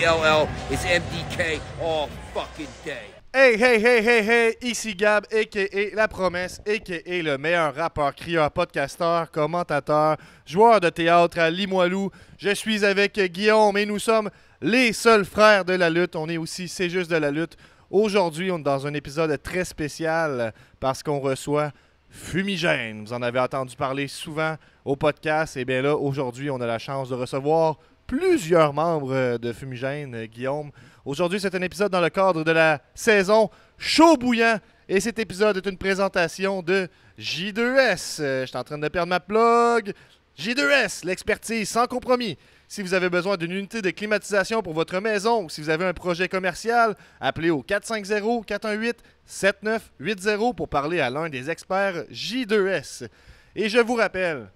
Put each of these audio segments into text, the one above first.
DLL is MDK all fucking day. Hey, ici Gab, a.k.a. La Promesse, a.k.a. le meilleur rappeur, crieur, podcasteur, commentateur, joueur de théâtre à Limoilou. Je suis avec Guillaume et nous sommes les seuls frères de la lutte. On est aussi C'est juste de la lutte. Aujourd'hui, on est dans un épisode très spécial parce qu'on reçoit Fumigène. Vous en avez entendu parler souvent au podcast. Et bien là, aujourd'hui, on a la chance de recevoir plusieurs membres de Fumigène, Guillaume. Aujourd'hui, c'est un épisode dans le cadre de la saison Chaud Bouillant. Et cet épisode est une présentation de J2S. Je suis en train de perdre ma plug. J2S, l'expertise sans compromis. Si vous avez besoin d'une unité de climatisation pour votre maison ou si vous avez un projet commercial, appelez au 450-418-7980 pour parler à l'un des experts J2S. Et je vous rappelle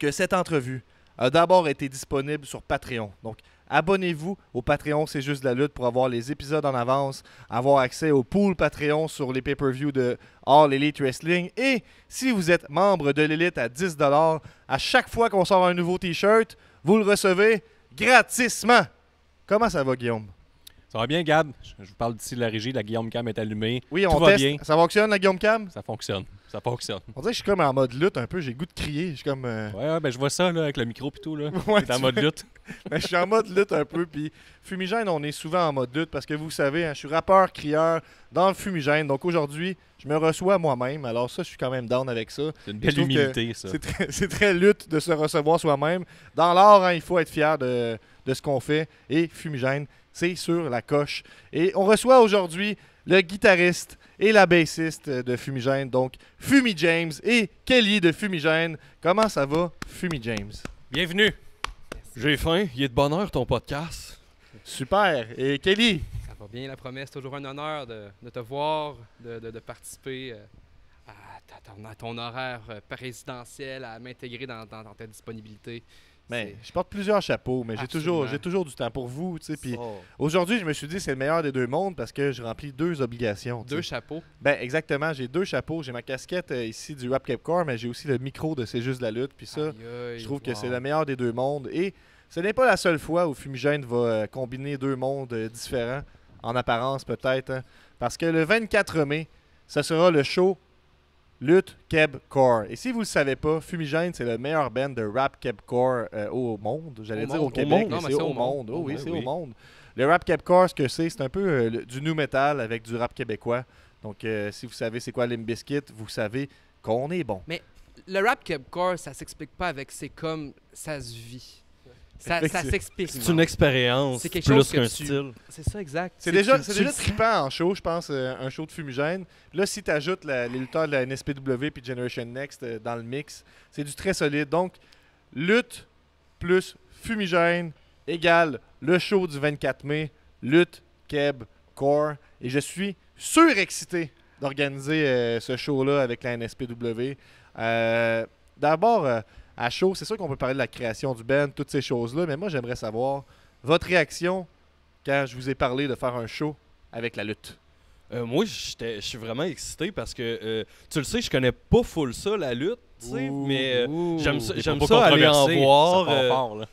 que cette entrevue a d'abord été disponible sur Patreon. Donc, abonnez-vous au Patreon, c'est juste de la lutte pour avoir les épisodes en avance, avoir accès au pool Patreon sur les pay-per-view de All Elite Wrestling. Et si vous êtes membre de l'élite à 10$, à chaque fois qu'on sort un nouveau t-shirt, vous le recevez gratisement. Comment ça va, Guillaume? Ça va bien, Gab. Je vous parle d'ici de la régie. La Guillaume Cam est allumée. Oui, Tout on va teste. bien. Ça fonctionne, la Guillaume Cam? Ça fonctionne. Ça fonctionne. On dirait que je suis comme en mode lutte un peu. J'ai le goût de crier. Je suis comme... Ouais, ben je vois ça là, avec le micro et tout. Là. Ouais, T'es en mode lutte. Je suis en mode lutte un peu. Puis Fumigène, on est souvent en mode lutte parce que vous savez, hein, je suis rappeur, crieur dans le Fumigène. Donc aujourd'hui, je me reçois moi-même. Alors ça, je suis quand même down avec ça. C'est une Je belle trouve que humilité, ça. C'est très lutte de se recevoir soi-même. Dans l'art, hein, il faut être fier de ce qu'on fait. Et Fumigène, c'est sur la coche. Et on reçoit aujourd'hui le guitariste et la bassiste de Fumigène, donc Fumi James et Kelly de Fumigène. Comment ça va, Fumi James? Bienvenue. J'ai faim. Il est de bonne heure ton podcast. Super. Et Kelly? Ça va bien, La Promesse. Toujours un honneur de te voir, de participer à ton horaire présidentiel, à m'intégrer dans ta disponibilité. Ben, je porte plusieurs chapeaux, mais j'ai toujours du temps pour vous. Puis aujourd'hui, je me suis dit que c'est le meilleur des deux mondes parce que je remplis deux obligations. Deux chapeaux? Ben exactement, j'ai deux chapeaux. J'ai ma casquette ici du Rap Capcore, mais j'ai aussi le micro de C'est juste de la lutte. Puis ça, je trouve que c'est le meilleur des deux mondes. Et ce n'est pas la seule fois où Fumigène va combiner deux mondes différents, en apparence peut-être. Hein, parce que le 24 mai, ce sera le show Lutte Kebcore. Et si vous ne le savez pas, Fumigène, c'est le meilleur band de rap Kebcore au monde. J'allais dire au Québec, mais c'est au monde. Oh oui, c'est au monde. Le rap Kebcore, ce que c'est un peu du nu metal avec du rap québécois. Donc, si vous savez c'est quoi Limp Bizkit, vous savez qu'on est bon. Mais le rap Kebcore, ça s'explique pas avec c'est comme ça se vit. Ça s'explique. C'est une expérience C'est quelque plus chose qu'un que style. C'est ça, exact. C'est déjà trippant en show, je pense, un show de Fumigène. Là, si tu ajoutes les lutteurs de la NSPW puis Generation Next dans le mix, c'est du très solide. Donc, lutte plus Fumigène égale le show du 24 mai, Lutte Keb Core. Et je suis surexcité d'organiser ce show-là avec la NSPW. D'abord, à show, c'est sûr qu'on peut parler de la création du band, toutes ces choses-là, mais moi, j'aimerais savoir votre réaction quand je vous ai parlé de faire un show avec la lutte. Moi, je suis vraiment excité parce que, tu le sais, je connais pas full ça, la lutte, tu sais, mais j'aime ça aller en voir. Ça part fort, là.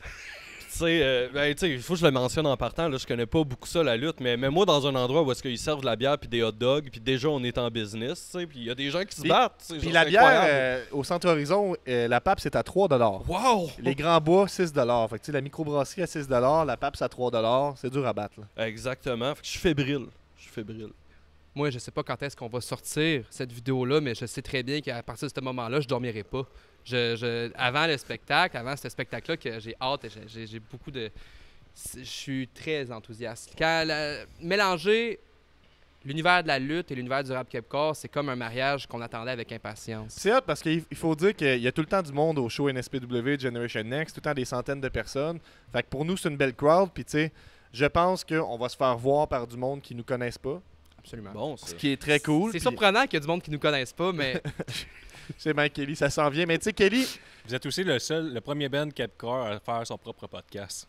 Tu sais, il faut que je le mentionne en partant, là, je connais pas beaucoup ça, la lutte, mais moi dans un endroit où est-ce qu'ils servent de la bière puis des hot dogs, puis déjà on est en business, tu sais, puis il y a des gens qui se battent. Puis la bière, au Centre Horizon, la PAP, c'est à 3$. Wow! Les Grands Bois, 6$. Fait que, la microbrasserie à 6$, la PAP, c'est à 3$. C'est dur à battre. Là. Exactement. Fait que je suis fébrile. Moi, je sais pas quand est-ce qu'on va sortir cette vidéo-là, mais je sais très bien qu'à partir de ce moment-là, je dormirai pas. Avant le spectacle, avant ce spectacle-là, que j'ai hâte et j'ai beaucoup de... Je suis très enthousiaste. Mélanger l'univers de la lutte et l'univers du rap Kebcore, c'est comme un mariage qu'on attendait avec impatience. C'est hot parce qu'il faut dire qu'il y a tout le temps du monde au show NSPW, Generation Next, tout le temps des centaines de personnes. Fait que pour nous, c'est une belle crowd. Puis tu sais, je pense qu'on va se faire voir par du monde qui nous connaissent pas. Absolument. Bon, ce qui est très cool. C'est surprenant qu'il y a du monde qui nous connaisse pas, mais... C'est bien Kelly, ça s'en vient. Mais tu sais, Kelly... Vous êtes aussi le premier band Kebcore à faire son propre podcast.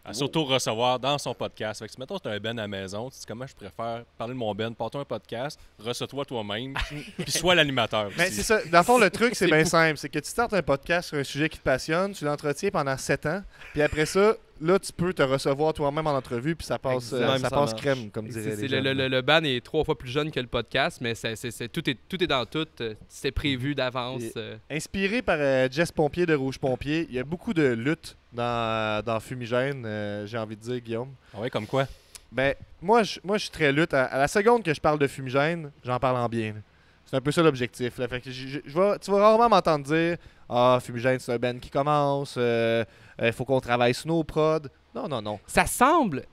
à s'auto-recevoir dans son podcast. Fait que si, mettons, tu as un Ben à la maison, tu dis comment je préfère parler de mon Ben, porte-toi un podcast, reçois-toi toi-même, puis sois l'animateur Mais aussi. c'est ça. Dans le fond, le truc, c'est bien simple. C'est que tu startes un podcast sur un sujet qui te passionne, tu l'entretiens pendant 7 ans, puis après ça, là, tu peux te recevoir toi-même en entrevue, puis ça passe, Exact. ça Ça passe marche. crème, comme diraient les jeunes. Le ban est 3 fois plus jeune que le podcast, mais tout est dans tout. C'est prévu d'avance. Inspiré par Jess Pompier de Rouge Pompier, il y a beaucoup de luttes dans Fumigène, j'ai envie de dire, Guillaume. Ah ouais, comme quoi? Ben, moi, je suis très lutte. À la seconde que je parle de Fumigène, j'en parle en bien. Là. C'est un peu ça l'objectif. Là. Fait que tu vas rarement m'entendre dire « Ah, Fumigène, c'est un band qui commence, il faut qu'on travaille sur nos prods. » Non. Ça semble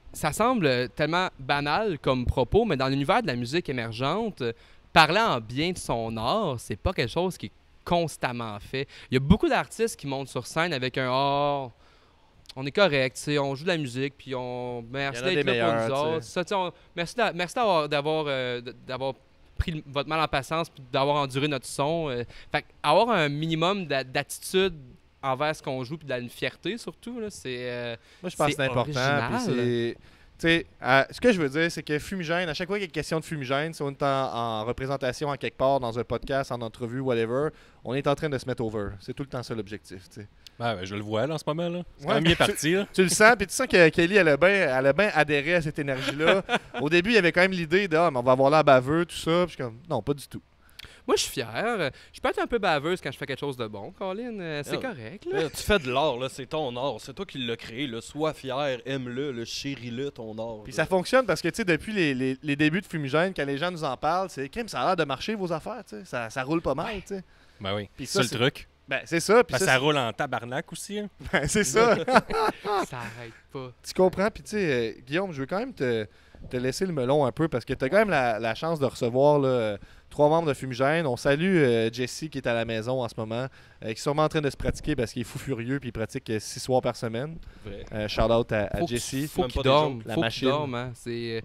tellement banal comme propos, mais dans l'univers de la musique émergente, parler en bien de son art, c'est pas quelque chose qui est constamment fait. Il y a beaucoup d'artistes qui montent sur scène avec un art. On est correct, tu sais, on joue de la musique, puis on merci Il y en a d'être des là pour meilleurs, nous autres. tu sais. Ça, tu sais, merci d'avoir pris votre mal en patience, puis d'avoir enduré notre son. Fait avoir un minimum d'attitude envers ce qu'on joue, puis une fierté surtout, là, c'est. Moi, je pense que C'est c'est important. original. Puis c'est... Tu sais, ce que je veux dire, c'est que Fumigène, à chaque fois qu'il y a une question de Fumigène, si on est en représentation en quelque part, dans un podcast, en entrevue, whatever, on est en train de se mettre over. C'est tout le temps ça l'objectif, tu sais. Ben, je le vois là, en ce moment. Là. C'est Ouais, quand même bien parti. Là. Tu le sens, puis tu sens que Kelly, elle a bien adhéré à cette énergie-là. Au début, il y avait quand même l'idée de mais on va avoir l'air baveux, tout ça. Puis je suis comme, non, pas du tout. Moi, je suis fier. Je peux être un peu baveuse quand je fais quelque chose de bon, Colin. C'est Ah. correct, là. Là, tu fais de l'art, là, c'est ton art. C'est toi qui l'as créé. Là. Sois fier, aime-le, chéris-le, ton art. Puis là. ça fonctionne parce que, tu sais, depuis les débuts de Fumigène, quand les gens nous en parlent, c'est crime, ça a l'air de marcher vos affaires, tu sais. Ça roule pas mal, tu sais. Ben oui. Puis C'est ça, le truc. Ben, c'est ça. Puis Parce que ça, ça roule en tabarnak aussi. Hein. ben, c'est ça. Ça arrête pas. Tu comprends? Puis, tu sais, Guillaume, je veux quand même te laisser le melon un peu parce que tu as quand même la chance de recevoir là, 3 membres de Fumigène. On salue Jesse qui est à la maison en ce moment, qui est sûrement en train de se pratiquer parce qu'il est fou furieux puis il pratique 6 soirs par semaine. Vrai. Shout out à Jesse. Faut Même qu'il pas des dorme. jokes. La Faut qu'il machine. dorme, hein. Je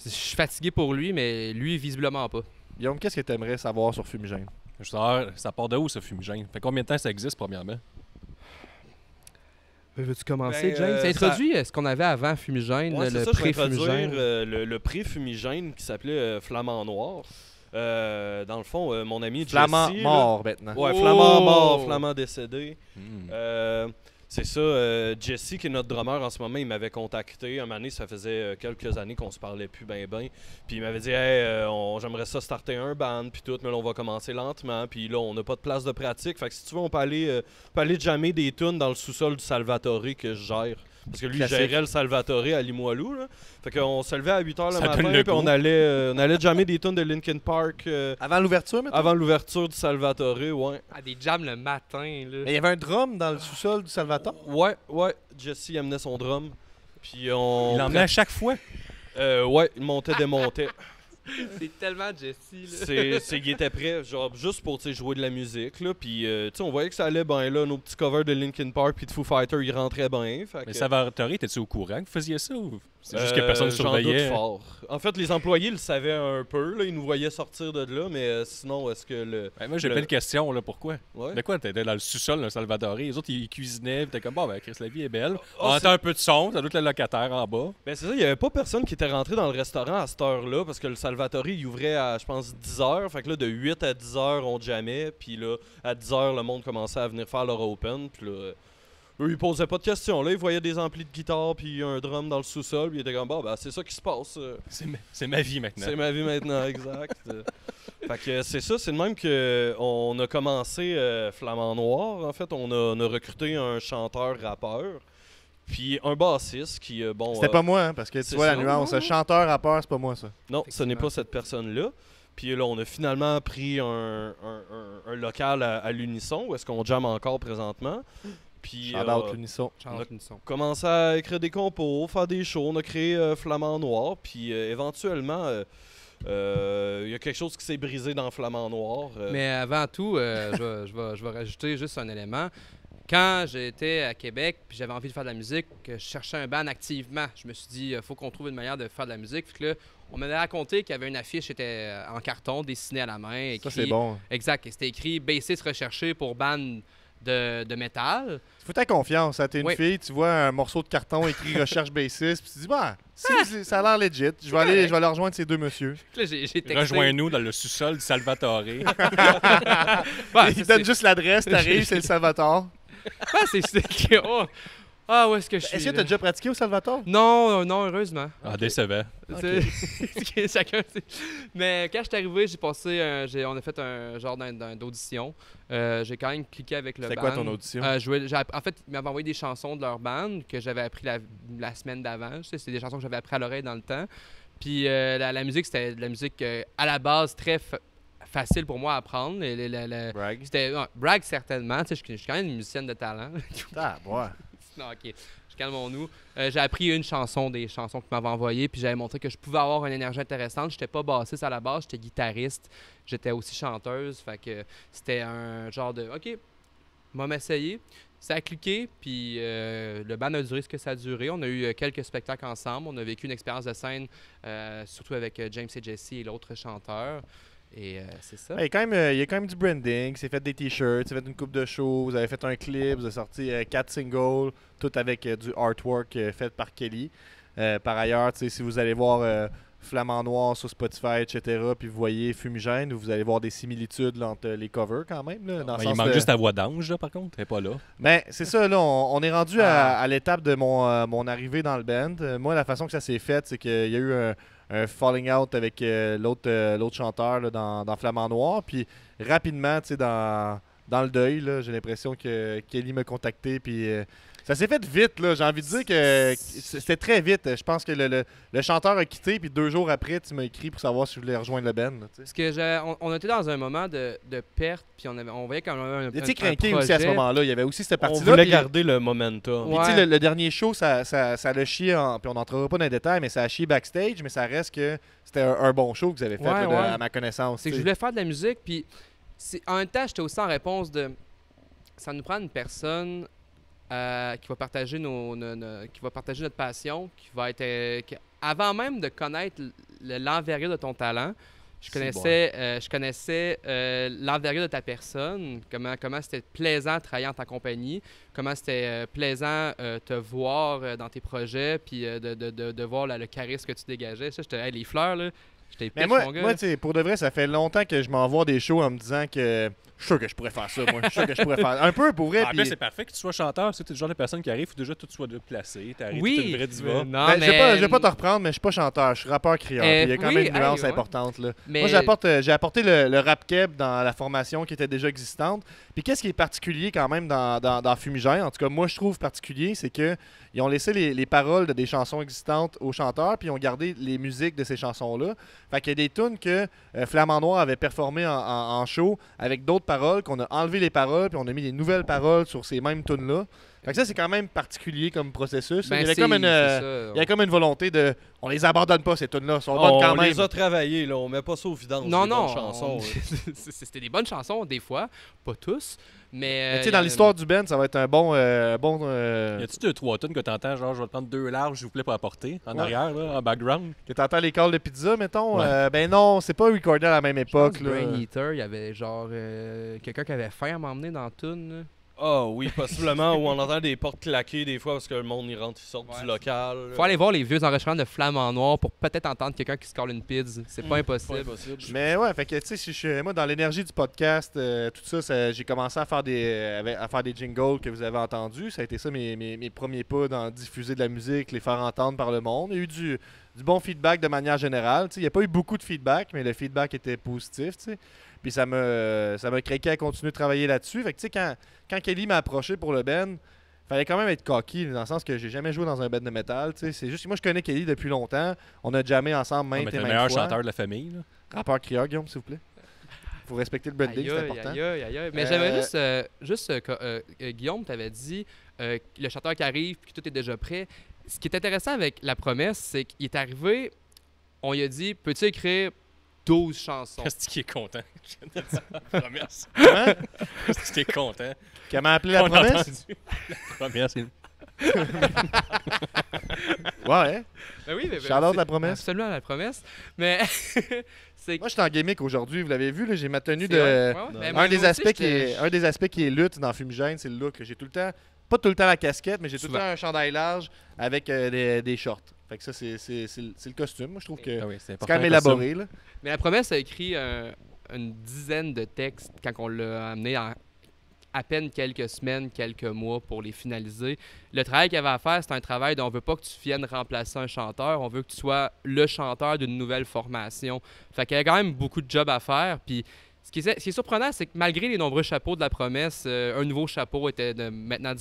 suis fatigué pour lui, mais lui, visiblement pas. Guillaume, qu'est-ce que tu aimerais savoir sur Fumigène? Je veux savoir, ça part de où, ce Fumigène? Fait combien de temps ça existe, premièrement? Veux-tu commencer, Ben, James? Introduis ce qu'on avait avant Fumigène, Ouais, c'est le ça, je vais introduire pré-Fumigène. le pré-fumigène qui s'appelait Flamand Noir. Dans le fond, mon ami Jesse... Flamand là- mort maintenant. Ouais, Oh! Flamand mort, Flamand décédé. Hmm. C'est ça, Jesse, qui est notre drummer en ce moment, il m'avait contacté. Un moment donné, ça faisait quelques années qu'on se parlait plus ben. Puis il m'avait dit, hey, j'aimerais ça starter un band, puis tout, mais là, on va commencer lentement. Puis là, on n'a pas de place de pratique. Fait que si tu veux, on peut aller jammer des tunes dans le sous-sol du Salvatore que je gère. Parce que lui, il Classique. gérait le Salvatore à Limoilou. Là. Fait qu'on se levait à 8h le Ça matin, donne le puis goût. on allait jammer des tunes de Linkin Park Avant l'ouverture, maintenant? avant l'ouverture du Salvatore, ouais. Ah, des jams le matin, là. Mais il y avait un drum dans le sous-sol du Salvatore. Ouais. Jesse il amenait son drum. Puis on. Il l'emmenait à chaque fois. Ouais, il montait, démontait. C'est tellement Jesse, là. Il était prêt, genre, juste pour tu sais, jouer de la musique. Là, puis, tu sais, on voyait que ça allait bien. Là, nos petits covers de Linkin Park puis de Foo Fighters, ils rentraient bien. Fait Mais que, Salvatore, étais-tu au courant que vous faisiez ça ou c'est juste que personne ne j'en doute surveillait? fort. En fait, les employés le savaient un peu. Là, ils nous voyaient sortir de là, mais sinon, est-ce que le. Ben, moi, j'ai le- plein de questions. Là, pourquoi? Ouais. De quoi? T'étais dans le sous-sol d'un Salvatore. Les autres, ils cuisinaient. T'es comme, bon, ben, Chris, la vie est belle. Oh, On c'est- entend un peu de son. T'as d'autres le locataire en bas. Ben c'est ça, il n'y avait pas personne qui était rentré dans le restaurant à cette heure-là parce que le Salvatore il ouvrait à, je pense, 10h. Fait que là, de 8 à 10h, on jammait. Puis là, à 10h, le monde commençait à venir faire leur open. Puis là, eux, ils posaient pas de questions. Là, ils voyaient des amplis de guitare puis un drum dans le sous-sol. Puis ils étaient comme, bon, ben c'est ça qui se passe. C'est ma vie maintenant. C'est ma vie maintenant, exact. Fait que c'est ça, c'est de même qu'on a commencé Flamand Noir. En fait, on a recruté un chanteur-rappeur. Puis un bassiste qui, bon... C'était pas moi, hein, parce que tu c'est vois la ça. nuance. Chanteur, rappeur, c'est pas moi, ça. Non, ce n'est pas cette personne-là. Puis là, on a finalement pris un local à l'unisson, où est-ce qu'on jamme encore présentement. Puis Shout out l'unisson. Change une son. commencé à écrire des compos, faire des shows. On a créé Flamand Noir. Puis éventuellement, il y a quelque chose qui s'est brisé dans Flamand Noir. Mais avant tout, je vais rajouter juste un élément. Quand j'étais à Québec puis j'avais envie de faire de la musique, que je cherchais un band activement, je me suis dit, il faut qu'on trouve une manière de faire de la musique. Fait que là, on m'avait raconté qu'il y avait une affiche qui était en carton, dessinée à la main. Ça, Écrit, c'est bon. Exact. Et c'était écrit bassiste recherché pour band de métal. Faut ta confiance. T'es une Oui. fille, tu vois un morceau de carton écrit recherche bassiste, puis tu dis, bah, ça a l'air legit. Je vais aller rejoindre ces deux messieurs. Là, j'ai texté. Rejoins-nous dans le sous-sol du Salvatore. Ouais, Ils te donnent juste l'adresse, t'arrives, c'est le Salvatore. c'est oh. Ah, où est-ce que je suis? Est-ce que là? t'as déjà pratiqué au Salvatore? Non, non, heureusement. Ah, décevant. C'est- Chacun, mais quand je suis arrivé, j'ai passé, on a fait un genre d'audition. J'ai quand même cliqué avec le band. C'était quoi ton audition? En fait, ils m'avaient envoyé des chansons de leur band que j'avais appris la semaine d'avant. Tu sais, c'est des chansons que j'avais appris à l'oreille dans le temps. Puis la musique, c'était de la musique à la base très facile pour moi à apprendre. Bragg. C'était brag certainement. Tu sais, je suis quand même une musicienne de talent. Ah, ouais. Non, ok. Calmons-nous. J'ai appris une chanson des chansons qu'ils m'avaient envoyées, puis j'avais montré que je pouvais avoir une énergie intéressante. J'étais pas bassiste à la base, j'étais guitariste. J'étais aussi chanteuse. Fait que c'était un genre de OK, on va m'essayer. Ça a cliqué, puis le band a duré ce que ça a duré. On a eu quelques spectacles ensemble. On a vécu une expérience de scène, surtout avec James et Jesse et l'autre chanteur. Et c'est ça. Il y a quand même du branding. C'est fait des t-shirts, c'est fait une coupe de shows. Vous avez fait un clip, vous avez sorti 4 singles, tout avec du artwork fait par Kelly. Par ailleurs, si vous allez voir Flamand Noir sur Spotify, etc., puis vous voyez Fumigène, vous allez voir des similitudes là, entre les covers quand même. Là, dans le Il sens manque de- juste ta voix d'ange, là, par contre. Elle est pas là. Mais c'est ça, là, on est rendu à l'étape de mon arrivée dans le band. Moi, la façon que ça s'est fait, c'est qu'il y a eu un falling out avec l'autre chanteur là, dans Flamand Noir. Puis rapidement, tu sais, dans le deuil, là, j'ai l'impression que Kelly m'a contacté. Puis ça s'est fait vite, là. J'ai envie de dire que c'était très vite. Je pense que le chanteur a quitté, puis 2 jours après, tu m'as écrit pour savoir si je voulais rejoindre le band. là, tu sais. Parce que on était dans un moment de perte, puis on voyait quand même Il était craqué aussi à ce projet. moment-là. Il y avait aussi cette On partie-là. voulait puis- garder le momentum. Puis, Ouais. tu sais, le dernier show, ça l'a chié, puis on n'entrera pas dans les détails, mais ça a chié backstage, mais ça reste que c'était un bon show que vous avez fait, Ouais, là, ouais. à ma connaissance. C'est que tu je sais. voulais faire de la musique, puis en même temps, j'étais aussi en réponse de... Ça nous prend une personne qui va partager qui va partager notre passion, qui va être... avant même de connaître l'envergure de ton talent, je connaissais l'envergure de ta personne, comment c'était plaisant de travailler en ta compagnie, comment c'était plaisant te voir dans tes projets, puis de voir le charisme que tu dégageais. Ça, j'étais, hey, les fleurs, là, j'étais Mais pitch, mon gars. moi tu sais, pour de vrai, ça fait longtemps que je m'envoie des shows en me disant que je suis sûr que je pourrais faire ça, moi. Je suis sûr que je pourrais faire un peu pour vrai. En puis- plus, c'est parfait que tu sois chanteur. Si tu es le genre de personne qui arrive, il faut déjà que tout soit placé. Tu arrives, Oui, tu es une vraie diva. non, Ben, mais... je vais pas te reprendre, mais je suis pas chanteur, je suis rappeur-crieur. Puis il y a quand oui, même une nuance hey, ouais. importante. Là. Mais- Moi, j'ai apporté le rap keb dans la formation qui était déjà existante. Puis qu'est-ce qui est particulier quand même dans Fumigène, en tout cas moi je trouve particulier, c'est que ils ont laissé les paroles de des chansons existantes aux chanteurs, puis ils ont gardé les musiques de ces chansons-là. Fait qu'il y a des tunes que Flamand Noir avait performé en show avec d'autres paroles, qu'on a enlevé les paroles, puis on a mis des nouvelles paroles sur ces mêmes tunes-là. Fait que ça, c'est quand même particulier comme processus. Ben, il y avait c'est- comme une, c'est ça. il y a comme une volonté de... On les abandonne pas, ces tunes-là. Elles sont bonnes quand On même. les a travaillés, là. On met pas ça au vidange. Non, les non. bonnes chansons. C'était des bonnes chansons, des fois. Pas tous. Mais Mais tu sais, dans l'histoire du band, ça va être un bon... Y a-tu 2-3 tunes que t'entends, genre, je vais te prendre 2 larges, s'il vous plaît, pour apporter, en Ouais. arrière, là, en background? Que t'entends les calls de pizza, mettons. Ouais. Ben non, c'est pas recordé à la même époque. là. Brain Eater, il y avait genre quelqu'un qui avait faim à m'emmener dans la toune. Ah oui, possiblement. Où on entend des portes claquer des fois parce que le monde y rentre, il sort Ouais, du local. Faut aller voir les vieux enregistrements de Flamand Noir pour peut-être entendre quelqu'un qui se colle une pizza. C'est pas impossible. Mais ouais, fait que tu sais, moi, dans l'énergie du podcast, tout ça, j'ai commencé à faire des jingles que vous avez entendus. Ça a été ça mes premiers pas dans diffuser de la musique, les faire entendre par le monde. Il y a eu du bon feedback de manière générale. Tu sais, il n'y a pas eu beaucoup de feedback, mais le feedback était positif, tu sais. Puis ça m'a craqué à continuer de travailler là-dessus. Fait que tu sais, quand Kelly m'a approché pour le band, fallait quand même être cocky, dans le sens que j'ai jamais joué dans un band de métal. Tu sais. C'est juste que moi, je connais Kelly depuis longtemps. On a jammé ensemble On va maintes mettre et le maintes meilleur fois. chanteur de la famille, là. Rappeur-crieur, Guillaume, s'il vous plaît. Faut respecter le branding, c'est important. Aïe. Mais j'aimerais juste Guillaume, tu avais dit le chanteur qui arrive puis que tout est déjà prêt. Ce qui est intéressant avec La Promesse, c'est qu'il est arrivé, on lui a dit, peux-tu écrire 12 chansons? Qu'est-ce qui est content? Je viens de dire la promesse. Hein? Qu'est-ce qui est content? Comment appeler la On a promesse? entendu. La promesse, Ouais, Ouais. Ben oui, mais Shout-out La Promesse. Absolument, La Promesse. Mais c'est Moi, je suis en gimmick aujourd'hui. Vous l'avez vu, là, j'ai ma tenue c'est de... vrai. Ouais, ben, moi Un des, aussi, aspects qui j'étais- est, un des aspects qui est lutte dans Fumigène, c'est le look. J'ai tout le temps, pas tout le temps la casquette, mais j'ai tout le Souvent. temps un chandail large avec des shorts. Fait que ça, c'est le costume. Moi, je trouve que Ah oui, c'est c'est important. quand même le costume. élaboré. Là. Mais La Promesse a écrit une dizaine de textes quand on l'a amené en à peine quelques semaines, quelques mois pour les finaliser. Le travail qu'il y avait à faire, c'est un travail dont on veut pas que tu viennes remplacer un chanteur, on veut que tu sois le chanteur d'une nouvelle formation. Fait qu'il y a quand même beaucoup de job à faire. Puis ce qui est surprenant, c'est que malgré les nombreux chapeaux de La Promesse, un nouveau chapeau était maintenant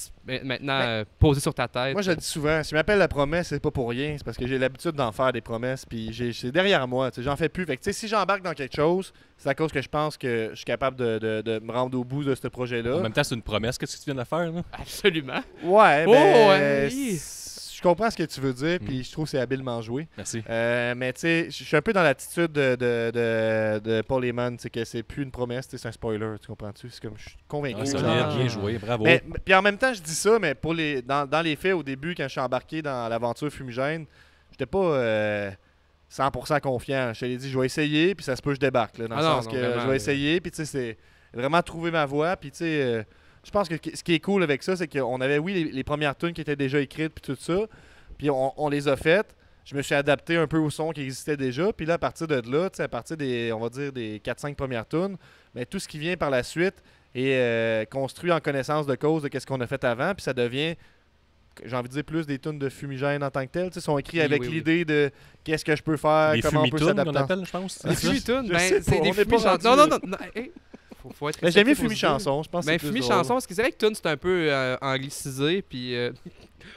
posé sur ta tête. Moi, je le dis souvent, si je m'appelle La Promesse, c'est pas pour rien. C'est parce que j'ai l'habitude d'en faire des promesses. Puis c'est derrière moi. J'en fais plus. Fait que, si j'embarque dans quelque chose, c'est à cause que je pense que je suis capable de me rendre au bout de ce projet-là. En même temps, c'est une promesse. Qu'est-ce que tu viens de faire, là? Absolument. Ouais, Oh, mais ouais. je comprends ce que tu veux dire, puis je trouve que c'est habilement joué. Merci. Mais tu sais, je suis un peu dans l'attitude de Paul Heyman, c'est que c'est plus une promesse, c'est un spoiler, tu comprends-tu? C'est comme, je suis convaincu. Ah, genre. solide, bien joué, bravo. Mais puis en même temps, je dis ça, mais pour dans les faits, au début, quand je suis embarqué dans l'aventure Fumigène, j'étais pas 100% confiant. Je te l'ai dit, je vais essayer, puis ça se peut que je débarque. Là, dans le sens que vraiment, je vais essayer, puis tu sais, c'est vraiment trouver ma voie, puis tu sais... je pense que ce qui est cool avec ça, c'est qu'on avait, oui, les premières tunes qui étaient déjà écrites, puis tout ça, puis on les a faites. Je me suis adapté un peu au son qui existait déjà, puis là, à partir de là, tu sais, à partir des, on va dire, des 4-5 premières tunes, mais tout ce qui vient par la suite est construit en connaissance de cause de ce qu'on a fait avant, puis ça devient, j'ai envie de dire, plus des tunes de Fumigène en tant que tel. Tu sais, sont écrits Oui, avec oui, oui. l'idée de qu'est-ce que je peux faire, Les comment on peut fumitunes, s'adapter. qu'on appelle, je pense. Les ça, fumitunes, je ben, sais c'est pas, des on est pas fumi-chansons. rendu- Non. Hey, faut être Mais j'aime mieux réceptif aux idées. Fumi-chanson, je pense que Ben, c'est plus Fumi drôle. chanson, parce que c'est vrai que Tune, c'est un peu anglicisé, puis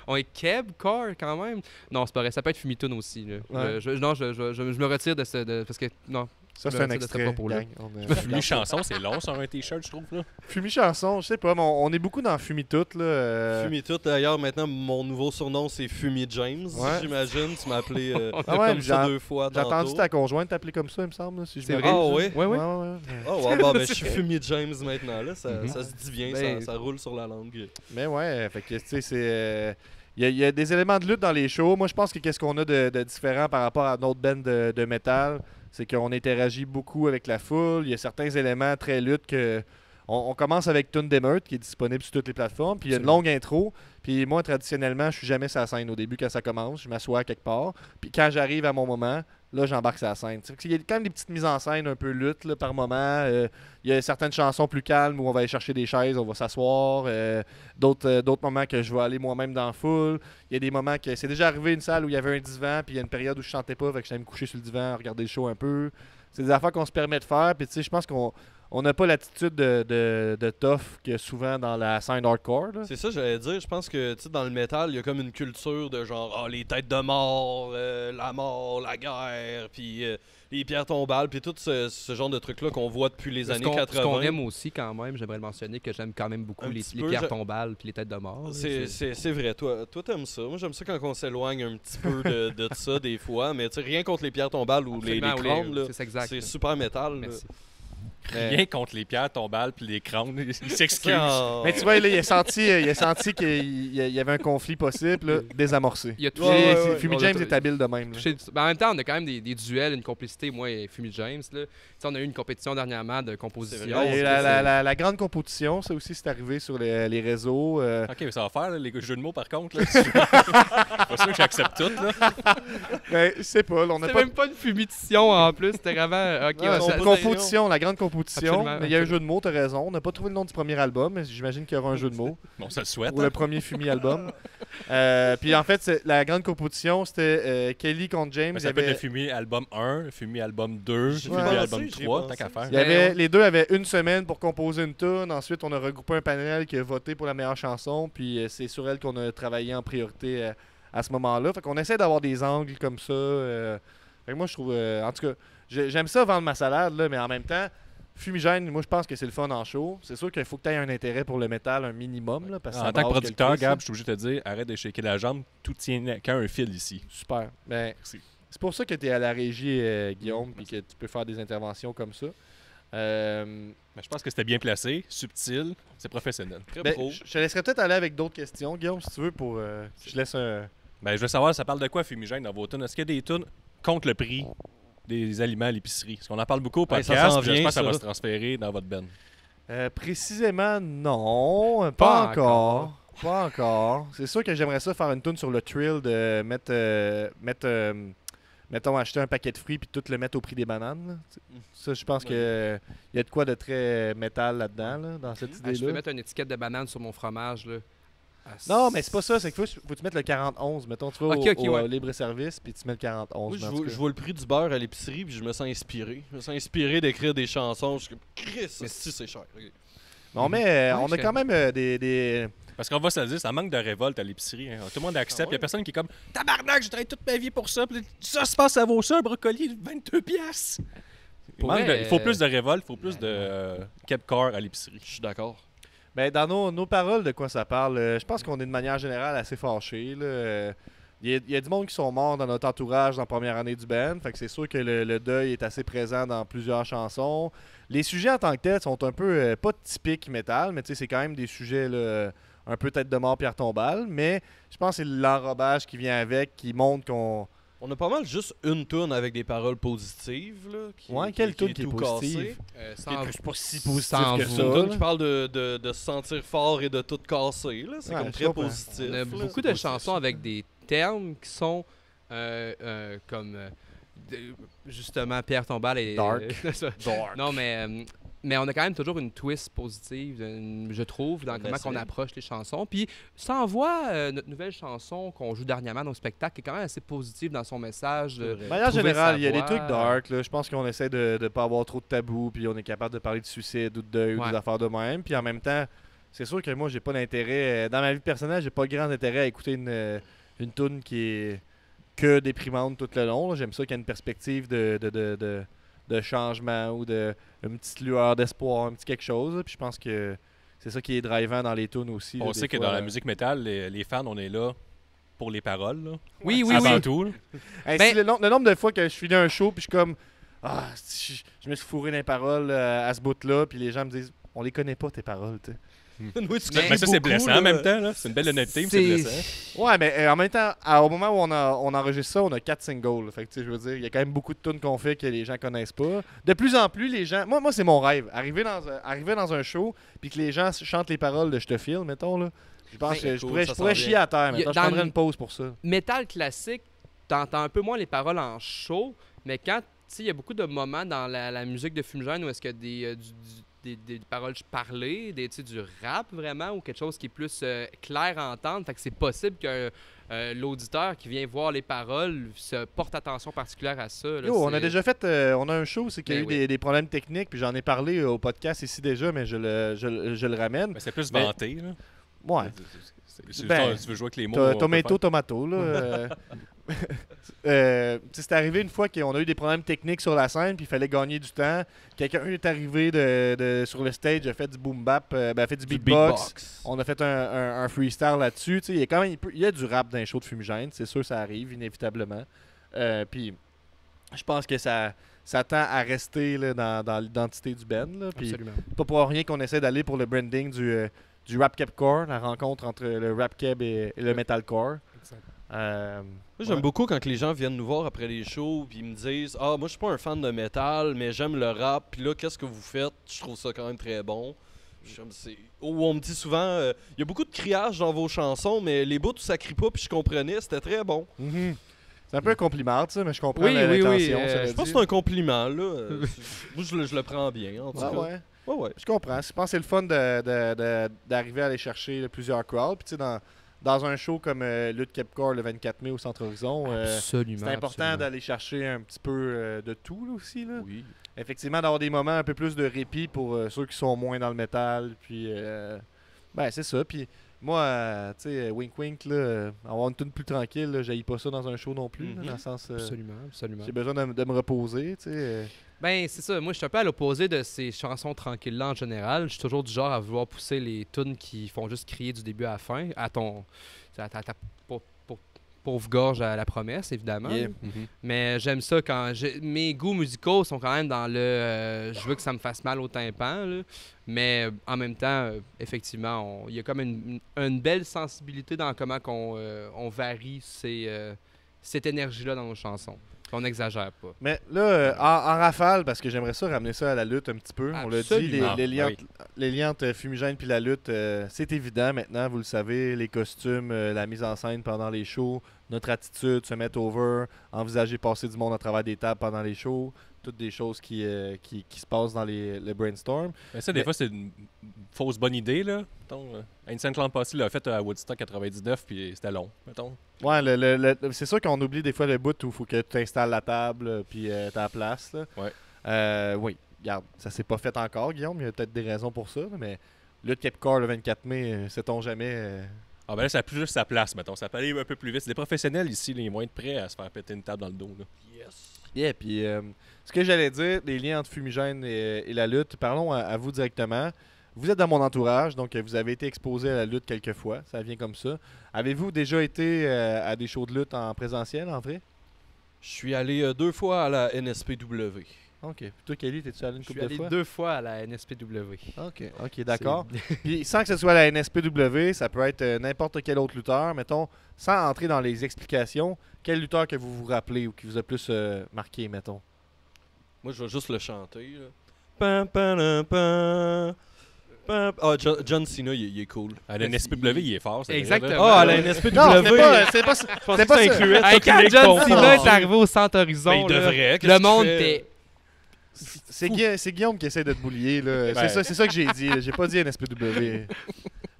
on est Keb, Core, quand même. Non, c'est pas vrai, ça peut être Fumi Tune aussi. Là. Ouais. Je me retire de ce... parce que, non, Ça, je c'est me un retire de ce extrait, propos-là. gang. Fumi chanson, c'est long sur un t-shirt, je trouve. Là. Fumi-chanson, je sais pas, mais on est beaucoup dans Fumi-tout, là. Fumi tout, d'ailleurs, maintenant, mon nouveau surnom, c'est Fumi James, Ouais. j'imagine. Tu m'as appelé Ah ouais, comme ça 2 fois J'ai entendu tantôt. ta conjointe t'appeler comme ça, il me semble, là, si je C'est me vrai? rappelle. Ah oui? Ouais, ouais. Ouais. Oh, ouais, bon, ben, je suis Fumi James maintenant, là. Ça, Mhm. ça se dit bien, Ben, ça roule sur la langue. Mais ouais, fait que, tu sais, c'est... Il y a des éléments de lutte dans les shows. Moi, je pense que qu'est-ce qu'on a de différent par rapport à notre band de métal, c'est qu'on interagit beaucoup avec la foule. Il y a certains éléments très lutte que... On commence avec Tune d'émeute, qui est disponible sur toutes les plateformes. Puis il y a une longue intro. Puis moi, traditionnellement, je suis jamais sur la scène au début quand ça commence. Je m'assois quelque part. Puis quand j'arrive à mon moment, là, j'embarque sur la scène. Il y a quand même des petites mises en scène un peu lutte là, par moment. Il y a certaines chansons plus calmes où on va aller chercher des chaises, on va s'asseoir. D'autres moments que je vais aller moi-même dans la foule. Il y a des moments que c'est déjà arrivé une salle où il y avait un divan, puis il y a une période où je chantais pas, fait que j'allais me coucher sur le divan, regarder le show un peu. C'est des affaires qu'on se permet de faire. Puis tu sais, je pense qu'on n'a pas l'attitude de tough qu'il y a souvent dans la scène hardcore. Là. C'est ça, j'allais dire. Je pense que, tu sais, dans le métal, il y a comme une culture de genre, ah, les têtes de mort, la guerre, puis les pierres tombales, puis tout ce genre de trucs-là qu'on voit depuis les années 80. Ce qu'on aime aussi, quand même, j'aimerais le mentionner, que j'aime quand même beaucoup Un les petit peu, pierres tombales puis les têtes de mort. là. C'est vrai, toi t'aimes ça. Moi j'aime ça quand on s'éloigne un petit peu de ça des fois, mais tu sais, rien contre les pierres tombales ou les Absolument, crânes, là. c'est exact. C'est super métal. là. Merci. Rien contre les pierres tombales puis les crânes. Il s'excuse. Ah. Mais tu vois, là, il a senti qu'il y avait un conflit possible, là, désamorcé. Il y a tout Fumi James est habile de même. là. Ben, en même temps, on a quand même des duels, une complicité, moi et Fumi James. Là. Tu sais, on a eu une compétition dernièrement de composition. C'est vrai. Il y a la grande compétition, ça aussi, c'est arrivé sur les réseaux. Ok, mais ça va faire, là, les jeux de mots, par contre. Là. C'est pas sûr que j'accepte tout. Là. Ben, je sais pas, là, on n'a C'était pas même pas une fumition en plus, c'était vraiment. Ok, Non, ouais, c'est ça- une compétition, la grande compétition. Absolument, Mais il y a un jeu de mots, t'as raison. On n'a pas trouvé le nom du premier album, mais j'imagine qu'il y aura un jeu de mots. Bon, ça le souhaite. Ou le premier Fumi album. Puis en fait, la grande compétition, c'était Kelly contre James. Mais Il y ça peut être avait, le fumier album 1, le fumier album 2, le J'y fumier pensé, album j'y 3, pensé. tant qu'à faire. il y avait- les deux avaient une semaine pour composer une tune. Ensuite, on a regroupé un panel qui a voté pour la meilleure chanson. Puis c'est sur elle qu'on a travaillé en priorité à ce moment-là. Fait qu'on essaie d'avoir des angles comme ça. Fait que moi, je trouve... en tout cas, j'aime ça vendre ma salade, là, mais en même temps... Fumigène, moi je pense que c'est le fun en show. C'est sûr qu'il faut que tu aies un intérêt pour le métal, un minimum. Là, parce que ça En tant que brasse producteur, quelque chose, Gab, je suis obligé de te dire, arrête de shaker la jambe, tout tient qu'à un fil ici. Super. Ben, Merci. c'est pour ça que tu es à la régie, Guillaume, puis que tu peux faire des interventions comme ça. Mais je pense que c'était bien placé, subtil, c'est professionnel. Très Ben, pro. je te laisserai peut-être aller avec d'autres questions, Guillaume, si tu veux, pour. Je laisse un. Ben, je veux savoir, ça parle de quoi, Fumigène, dans vos tunes? Est-ce qu'il y a des tunes contre le prix des aliments à l'épicerie? Parce qu'on en parle beaucoup au Ben, ça podcast, s'en puis j'espère vient, que ça va ça. se transférer dans votre band. Précisément, non. Pas Pas encore. Pas encore. C'est sûr que j'aimerais ça faire une tune sur le thrill de mettons, acheter un paquet de fruits puis tout le mettre au prix des bananes. Là. Ça, je pense que il y a de quoi de très métal là-dedans, là, dans cette Je peux idée-là. mettre une étiquette de banane sur mon fromage. Là. Non, mais c'est pas ça. C'est qu'il faut que tu mettes le 40-11. Mettons, tu vas Ok, au ouais. libre-service puis tu mets le 40-11. Moi, en tout cas. je vois le prix du beurre à l'épicerie, puis je me sens inspiré. Je me sens inspiré d'écrire des chansons. Je suis comme, Chris, si c'est cher. Ok. Mais on a je- quand même des... Parce qu'on va se le dire, ça manque de révolte à l'épicerie. Hein. Tout le monde accepte. Il y a personne qui est comme tabarnak, j'ai travaillé toute ma vie pour ça. Puis ça se passe, ça vaut ça, un brocoli, 22 piastres. Pour vrai, Il faut plus de révolte, il faut plus de Kepcar à l'épicerie. Je suis d'accord. Ben, dans nos paroles, de quoi ça parle, je pense qu'on est de manière générale assez fâchés. Il y a du monde qui sont morts dans notre entourage dans la première année du band. Fait que c'est sûr que le deuil est assez présent dans plusieurs chansons. Les sujets en tant que tels sont un peu, pas typiques métal, mais tu sais, c'est quand même des sujets là, un peu tête de mort, pierre tombale. Mais je pense que c'est l'enrobage qui vient avec, qui montre qu'on... On a pas mal juste une toune avec des paroles positives. Là, Ouais, quelle toune qui est tout positive? cassé. C'est pas si positif sans que vous. ça. Une toune là. qui parle de se sentir fort et de tout casser. Là. C'est Ouais, comme je très comprends. positif. On a là. beaucoup C'est de positif. chansons avec des termes qui sont comme justement Pierre Tombal et Dark. ça. Non, mais on a quand même toujours une twist positive, je trouve, dans On comment essaie. on approche les chansons. Puis ça envoie notre nouvelle chanson qu'on joue dernièrement dans le spectacle, qui est quand même assez positive dans son message. C'est vrai. De manière Trouver générale, sa il y a des voix. trucs dark. Là. Je pense qu'on essaie de ne pas avoir trop de tabous, puis on est capable de parler de suicide ou de deuil ou Ouais. des affaires de même. Puis en même temps, c'est sûr que moi, j'ai pas d'intérêt. Dans ma vie personnelle, j'ai pas grand intérêt à écouter une tune qui est que déprimante tout le long. là. J'aime ça qu'il y ait une perspective de changement ou une petite lueur d'espoir, un petit quelque chose. là. Puis je pense que c'est ça qui est drivant dans les tunes aussi. là, On des sait que fois. dans la musique métal, les fans, on est là pour les paroles. Là. Oui, oui, Avant oui. tout. là. Hey, Ben- si le nombre de fois que je finis un show puis je suis comme ah, je me suis fourré dans les paroles à ce bout-là, puis les gens me disent on les connaît pas tes paroles, tu sais. Oui, tu Mais- cries Mais ça, c'est beaucoup, blessant là. en même temps. Là. C'est une belle honnêteté, mais c'est blessant. Ouais, mais en même temps, au moment où on enregistre ça, on a 4 singles. là. Fait que tu sais, je veux dire, il y a quand même beaucoup de tunes qu'on fait que les gens connaissent pas. De plus en plus, les gens. Moi c'est mon rêve. Arriver dans un show, puis que les gens chantent les paroles de Je te file, mettons là. Je pense Ben, que je cool, pourrais ça chier s'en vient. à terre. Il y a- Mettons, je dans prendrais le- une pause pour ça. Métal classique, t'entends un peu moins les paroles en show, mais quand, tu sais, il y a beaucoup de moments dans la musique de Fumigène où est-ce qu'il y a des paroles parlées, tu sais, du rap vraiment, ou quelque chose qui est plus clair à entendre. Fait que c'est possible que l'auditeur qui vient voir les paroles se porte attention particulière à ça. là. Yo, on a C'est- déjà fait, on a un show, c'est qu'il y a Ben eu oui. des problèmes techniques, puis j'en ai parlé au podcast ici déjà, mais je le ramène. Mais c'est plus Mais- vanté. Là. Ouais. Ben, tu veux jouer avec les mots. on peut Tomato, faire. tomato, là. Tu sais, c'est arrivé une fois qu'on a eu des problèmes techniques sur la scène, puis il fallait gagner du temps. Quelqu'un est arrivé sur le stage, a fait du boom bap, a fait du beatbox. On a fait un freestyle là-dessus. Tu sais, il y a du rap dans les shows de Fumigène, c'est sûr, ça arrive inévitablement. Puis je pense que ça tend à rester là, dans l'identité du band. Là, puis Absolument. pas pour rien qu'on essaie d'aller pour le branding du rap core, la rencontre entre le rap keb et le metalcore. Moi, j'aime beaucoup quand les gens viennent nous voir après les shows puis ils me disent ah, moi, je suis pas un fan de métal, mais j'aime le rap. Puis là, qu'est-ce que vous faites? Je trouve ça quand même très bon. Ou on me dit souvent il y a beaucoup de criage dans vos chansons, mais les bouts où ça crie pas puis je comprenais, c'était très bon. Mhm. C'est un peu un compliment, ça, mais je comprends Oui, oui, l'intention. oui, cela Je pense dit. que c'est un compliment, là. Moi, je le prends bien, en tout Ah cas. ouais. Ouais, ouais. Je comprends. Je pense que c'est le fun d'arriver à aller chercher plusieurs crowds. Puis tu sais, dans un show comme Lutte Kepcore le 24 mai au Centre Horizon, Absolument. c'est important absolument. d'aller chercher un petit peu de tout là, aussi. Là. Oui. Effectivement, d'avoir des moments un peu plus de répit pour ceux qui sont moins dans le métal. Puis, ben, c'est ça. Puis, moi, tu sais, wink wink, là, avoir une tune plus tranquille, là, j'haïs pas ça dans un show non plus. là, Mhm. dans le sens, Absolument, absolument. j'ai besoin de me reposer, tu sais. Ben, c'est ça. Moi, je suis un peu à l'opposé de ces chansons tranquilles-là en général. Je suis toujours du genre à vouloir pousser les tunes qui font juste crier du début à la fin, à ton. Pour pauvre gorge à la promesse, évidemment. Yeah. Mais j'aime ça quand... Mes goûts musicaux sont quand même dans le... je veux que ça me fasse mal au tympan, là. Mais en même temps, effectivement, il y a comme une belle sensibilité dans comment on varie cette énergie-là dans nos chansons. On n'exagère pas. Mais là, en rafale, parce que j'aimerais ça ramener ça à la lutte un petit peu. On l'a dit, Absolument. les liantes fumigènes puis la lutte, c'est évident maintenant, vous le savez, les costumes, la mise en scène pendant les shows, notre attitude, se mettre over, envisager passer du monde à travers des tables pendant les shows, toutes des choses qui se passent dans le brainstorm. Mais ça, des fois, c'est une fausse bonne idée, là. Mettons, Insane Clown Posse l'a fait à Woodstock 99, puis c'était long, mettons. Ouais, c'est sûr qu'on oublie des fois le bout où il faut que tu installes la table puis t'as la place. Là. Ouais. Oui, regarde, ça s'est pas fait encore, Guillaume. Il y a peut-être des raisons pour ça, mais le Cape-Car le 24 mai, sait-on jamais. Ah ben là, ça a plus juste sa place, mettons. Ça peut aller un peu plus vite. C'est des professionnels ici, les moins de prêts à se faire péter une table dans le dos, là. Yeah, puis ce que j'allais dire, les liens entre fumigène et la lutte, parlons à vous directement. Vous êtes dans mon entourage, donc vous avez été exposé à la lutte quelques fois, ça vient comme ça. Avez-vous déjà été à des shows de lutte en présentiel, en vrai? Je suis allé 2 fois à la NSPW. OK. Puis toi, Kelly, t'es-tu allé une Je suis couple de allé fois? 2 fois à la NSPW. OK, d'accord. Puis sans que ce soit la NSPW, ça peut être n'importe quel autre lutteur. Mettons, sans entrer dans les explications, quel lutteur que vous vous rappelez ou qui vous a plus marqué, mettons? Moi, je vais juste le chanter. Là. Pam, pam, pam, pam. Ah, John Cena, il est cool. À la NSPW, il est fort. c'est Exactement. vrai, là. Ah, à la NSPW. Non, c'est pas Je pensais c'est que pas ça ça. incluait Hey, toutes quand les John confondus. Cena est arrivé au Centre Horizon, Ben, il là, devrait. Qu'est-ce le que tu monde fais? était... C'est Guillaume qui essaie de te boulier. Là. Ouais. C'est ça que j'ai dit. J'ai pas dit NSPW.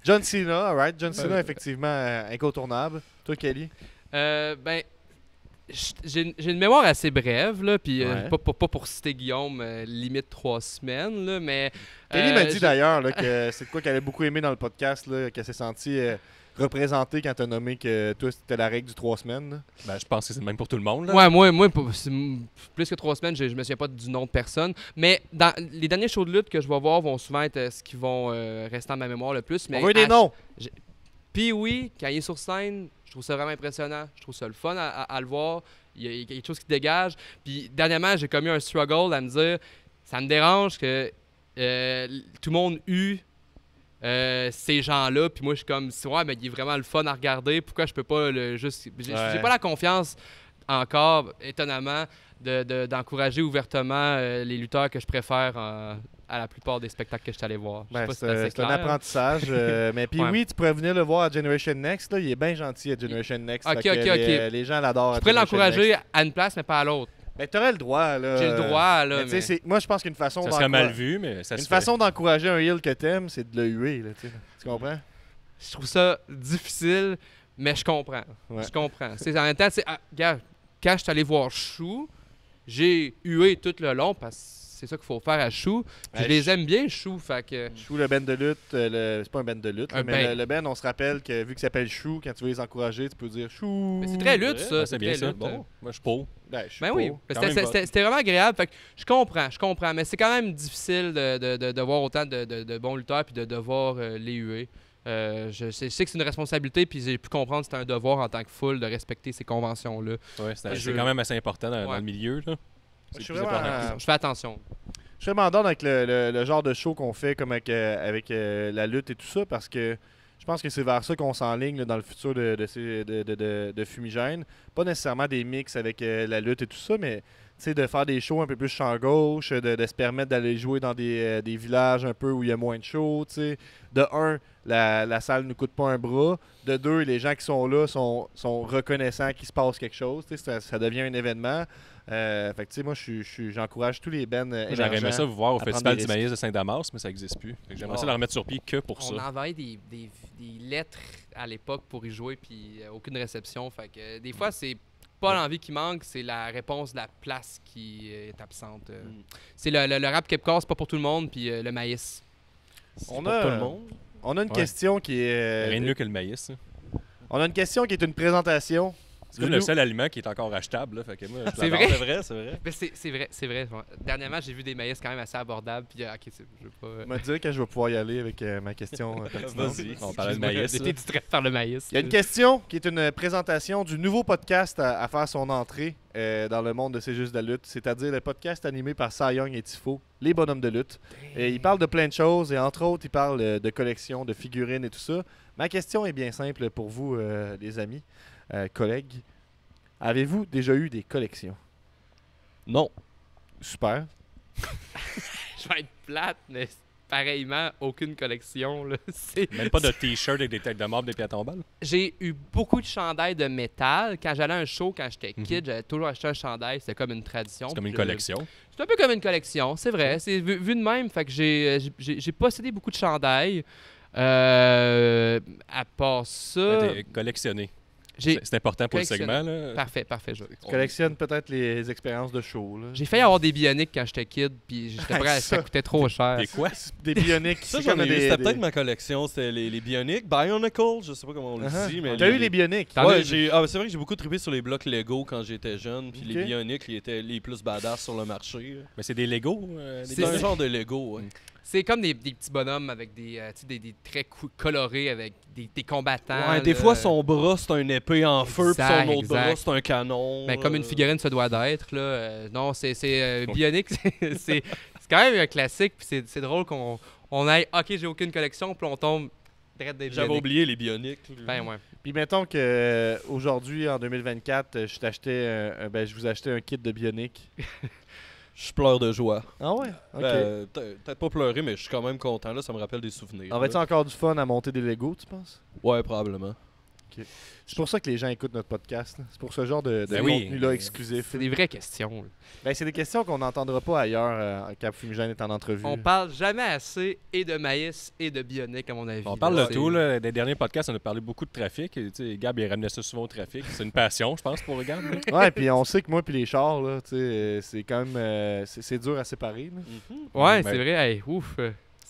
John Cena, alright. John Cena, effectivement, incontournable. Toi, Kelly? Ben, j'ai une mémoire assez brève, là, puis Ouais. pas pour citer Guillaume, limite 3 semaines, là, mais... Kelly m'a dit j'ai- d'ailleurs là, que c'est de quoi qu'elle a beaucoup aimé dans le podcast, là, qu'elle s'est sentie représentée quand t'as nommé que toi, c'était la règle du 3 semaines. Là. Ben, je pense que c'est le même pour tout le monde, là. Ouais, moi c'est plus que 3 semaines, je me souviens pas du nom de personne. Mais dans les derniers shows de lutte que je vais voir vont souvent être ce qui vont rester dans ma mémoire le plus. Mais On veut des noms. Puis oui, quand il est sur scène, je trouve ça vraiment impressionnant. Je trouve ça le fun à le voir. Il y a quelque chose qui dégage. Puis dernièrement, j'ai commis un struggle à me dire, ça me dérange que tout le monde eut ces gens-là. Puis moi, je suis comme, ouais, mais il est vraiment le fun à regarder. Pourquoi je peux pas le juste... J'ai pas la confiance encore, étonnamment, d'encourager ouvertement les lutteurs que je préfère à la plupart des spectacles que je suis allé voir. Je sais Ben, pas si c'est assez c'est un clair. apprentissage. Mais puis Ouais. oui, tu pourrais venir le voir à Generation Next. Là. Il est bien gentil à Generation Next. Ok, Fait que ok. Les gens l'adorent. Je à pourrais Generation l'encourager Next. à une place, mais pas à l'autre. Ben, t'aurais le droit. Là. J'ai le droit, là, Mais tu sais, moi, je pense qu'une façon Ça serait mal vu, mais ça Une se fait. façon d'encourager un heel que t'aimes, c'est de le huer. Là, tu comprends? Je trouve ça difficile, mais je comprends. Ouais. Je comprends. En même temps, regarde, quand je suis allé voir Chou, j'ai hué tout le long parce que c'est ça qu'il faut faire à Chou. Puis je les aime bien, Chou. Fait que. Chou, le band de lutte, c'est pas un band de lutte, là, Un mais band. le band, on se rappelle que vu qu'il s'appelle Chou, quand tu veux les encourager, tu peux dire Chou. Mais c'est très lutte, Ouais, ça. Ah, c'est bien très ça. lutte. Bon, moi, je suis pour. Ben, je suis Ben pas. oui, Quand même c'était vraiment agréable. Fait que je comprends, mais c'est quand même difficile de voir autant de bons lutteurs puis de devoir les huer. Je sais que c'est une responsabilité, puis j'ai pu comprendre que c'est un devoir en tant que foule de respecter ces conventions-là. Ouais, c'est Je- quand même assez important dans Ouais. le milieu, là. Je C'est suis plus vraiment, important. Je fais attention. Je suis vraiment d'accord avec le genre de show qu'on fait comme avec la lutte et tout ça parce que je pense que c'est vers ça qu'on s'enligne là, dans le futur de Fumigène. Pas nécessairement des mix avec la lutte et tout ça, mais de faire des shows un peu plus champ gauche, de se permettre d'aller jouer dans des villages un peu où il y a moins de shows. T'sais. De un, la salle ne nous coûte pas un bras. De deux, les gens qui sont là sont reconnaissants qu'il se passe quelque chose. Ça devient un événement. Fait que, tu sais, moi, j'encourage tous les bands J'aurais aimé ça vous voir au à prendre Festival des du maïs de Saint-Damas, mais ça n'existe plus. Fait que J'aimerais ça le remettre sur pied que pour On ça. envoyait des lettres à l'époque pour y jouer, puis aucune réception. Fait que des fois, c'est pas l'envie qui manque, c'est la réponse de la place qui est absente. C'est le rap Cape-Car, c'est pas pour tout le monde, puis le maïs. On Pour a, tout le monde. on a une Ouais. question qui est. Rien de mieux que le maïs. hein. On a une question qui est une présentation. C'est le seul aliment qui est encore achetable. Là, fait que moi, je C'est l'adore. vrai? C'est vrai. Mais c'est vrai. Dernièrement, j'ai vu des maïs quand même assez abordables. Puis, ok, je veux pas. Je me dire que je vais pouvoir y aller avec ma question pertinente. Vas-y. On parlait de maïs. J'ai là. été distrait par le maïs. Il y a une question qui est une présentation du nouveau podcast à faire son entrée dans le monde de C'est juste de la lutte, c'est-à-dire le podcast animé par Cy Young et Tifo, Les Bonhommes de lutte. Et il parle de plein de choses et entre autres, il parle de collections, de figurines et tout ça. Ma question est bien simple pour vous, les amis, collègues. Avez-vous déjà eu des collections? Non. Super. Je vais être plate, mais pareillement, aucune collection. Là. Même pas de t-shirt avec des têtes de marbre, des pieds à tombales. J'ai eu beaucoup de chandails de métal. Quand j'allais à un show, quand j'étais kid, j'avais toujours acheté un chandail. C'était comme une tradition. C'est comme une Puis, collection. c'est un peu comme une collection, c'est vrai. C'est vu de même, fait que j'ai possédé beaucoup de chandails. À part ça, T'es collectionné. j'ai C'est important pour le collectionné. segment. Là. Parfait. Tu collectionnes peut-être les expériences de show. Là. J'ai failli avoir des bioniques quand j'étais kid, puis j'étais prêt à Ça. ça coûtait trop cher. Des quoi? Des bioniques. Ça, c'est j'en comme ai eu. des- C'était des- peut-être ma collection. C'était les Bionic, Bionicle, je sais pas comment on le Uh-huh. dit. Mais T'as eu les bioniques? T'en Ouais, as- c'est vrai que j'ai beaucoup trippé sur les blocs Lego quand j'étais jeune. Puis Ok. les Bionic, ils étaient les plus badass sur le marché. Mais c'est des Lego. C'est un genre de Lego. Ouais. C'est comme des petits bonhommes avec des traits colorés, avec des combattants. Ouais, des là. fois, son bras, c'est un épée en feu, puis son autre exact. bras, c'est un canon. Ben, comme une figurine se doit d'être. Là. Non, c'est Bionic, c'est quand même un classique. Puis c'est drôle qu'on aille, OK, j'ai aucune collection, puis on tombe direct des J'avais Bionic. oublié les Bionic. Ben ouais. Puis mettons que aujourd'hui, en 2024, je vous achetais un kit de bioniques. Je pleure de joie. Ah ouais? Ok. Ben, peut-être pas pleurer, mais je suis quand même content. Là, ça me rappelle des souvenirs. Aurais-tu là. encore du fun à monter des Legos, tu penses? Ouais, probablement. C'est pour ça que les gens écoutent notre podcast. Là. C'est pour ce genre de Ben oui. contenu-là exclusif. C'est des vraies questions. là. Ben, c'est des questions qu'on n'entendra pas ailleurs quand Fumigène est en entrevue. On parle jamais assez et de maïs et de Bionic, à mon avis. On parle là. de tout. Là. Des derniers podcasts, on a parlé beaucoup de trafic. Et, tu sais, Gab, il ramenait ça souvent au trafic. C'est une passion, je pense, pour Gab. là. Ouais, puis on sait que moi puis les chars, là, tu sais, c'est quand même c'est dur à séparer. Là. Ouais, Ben, c'est vrai. Hey, ouf.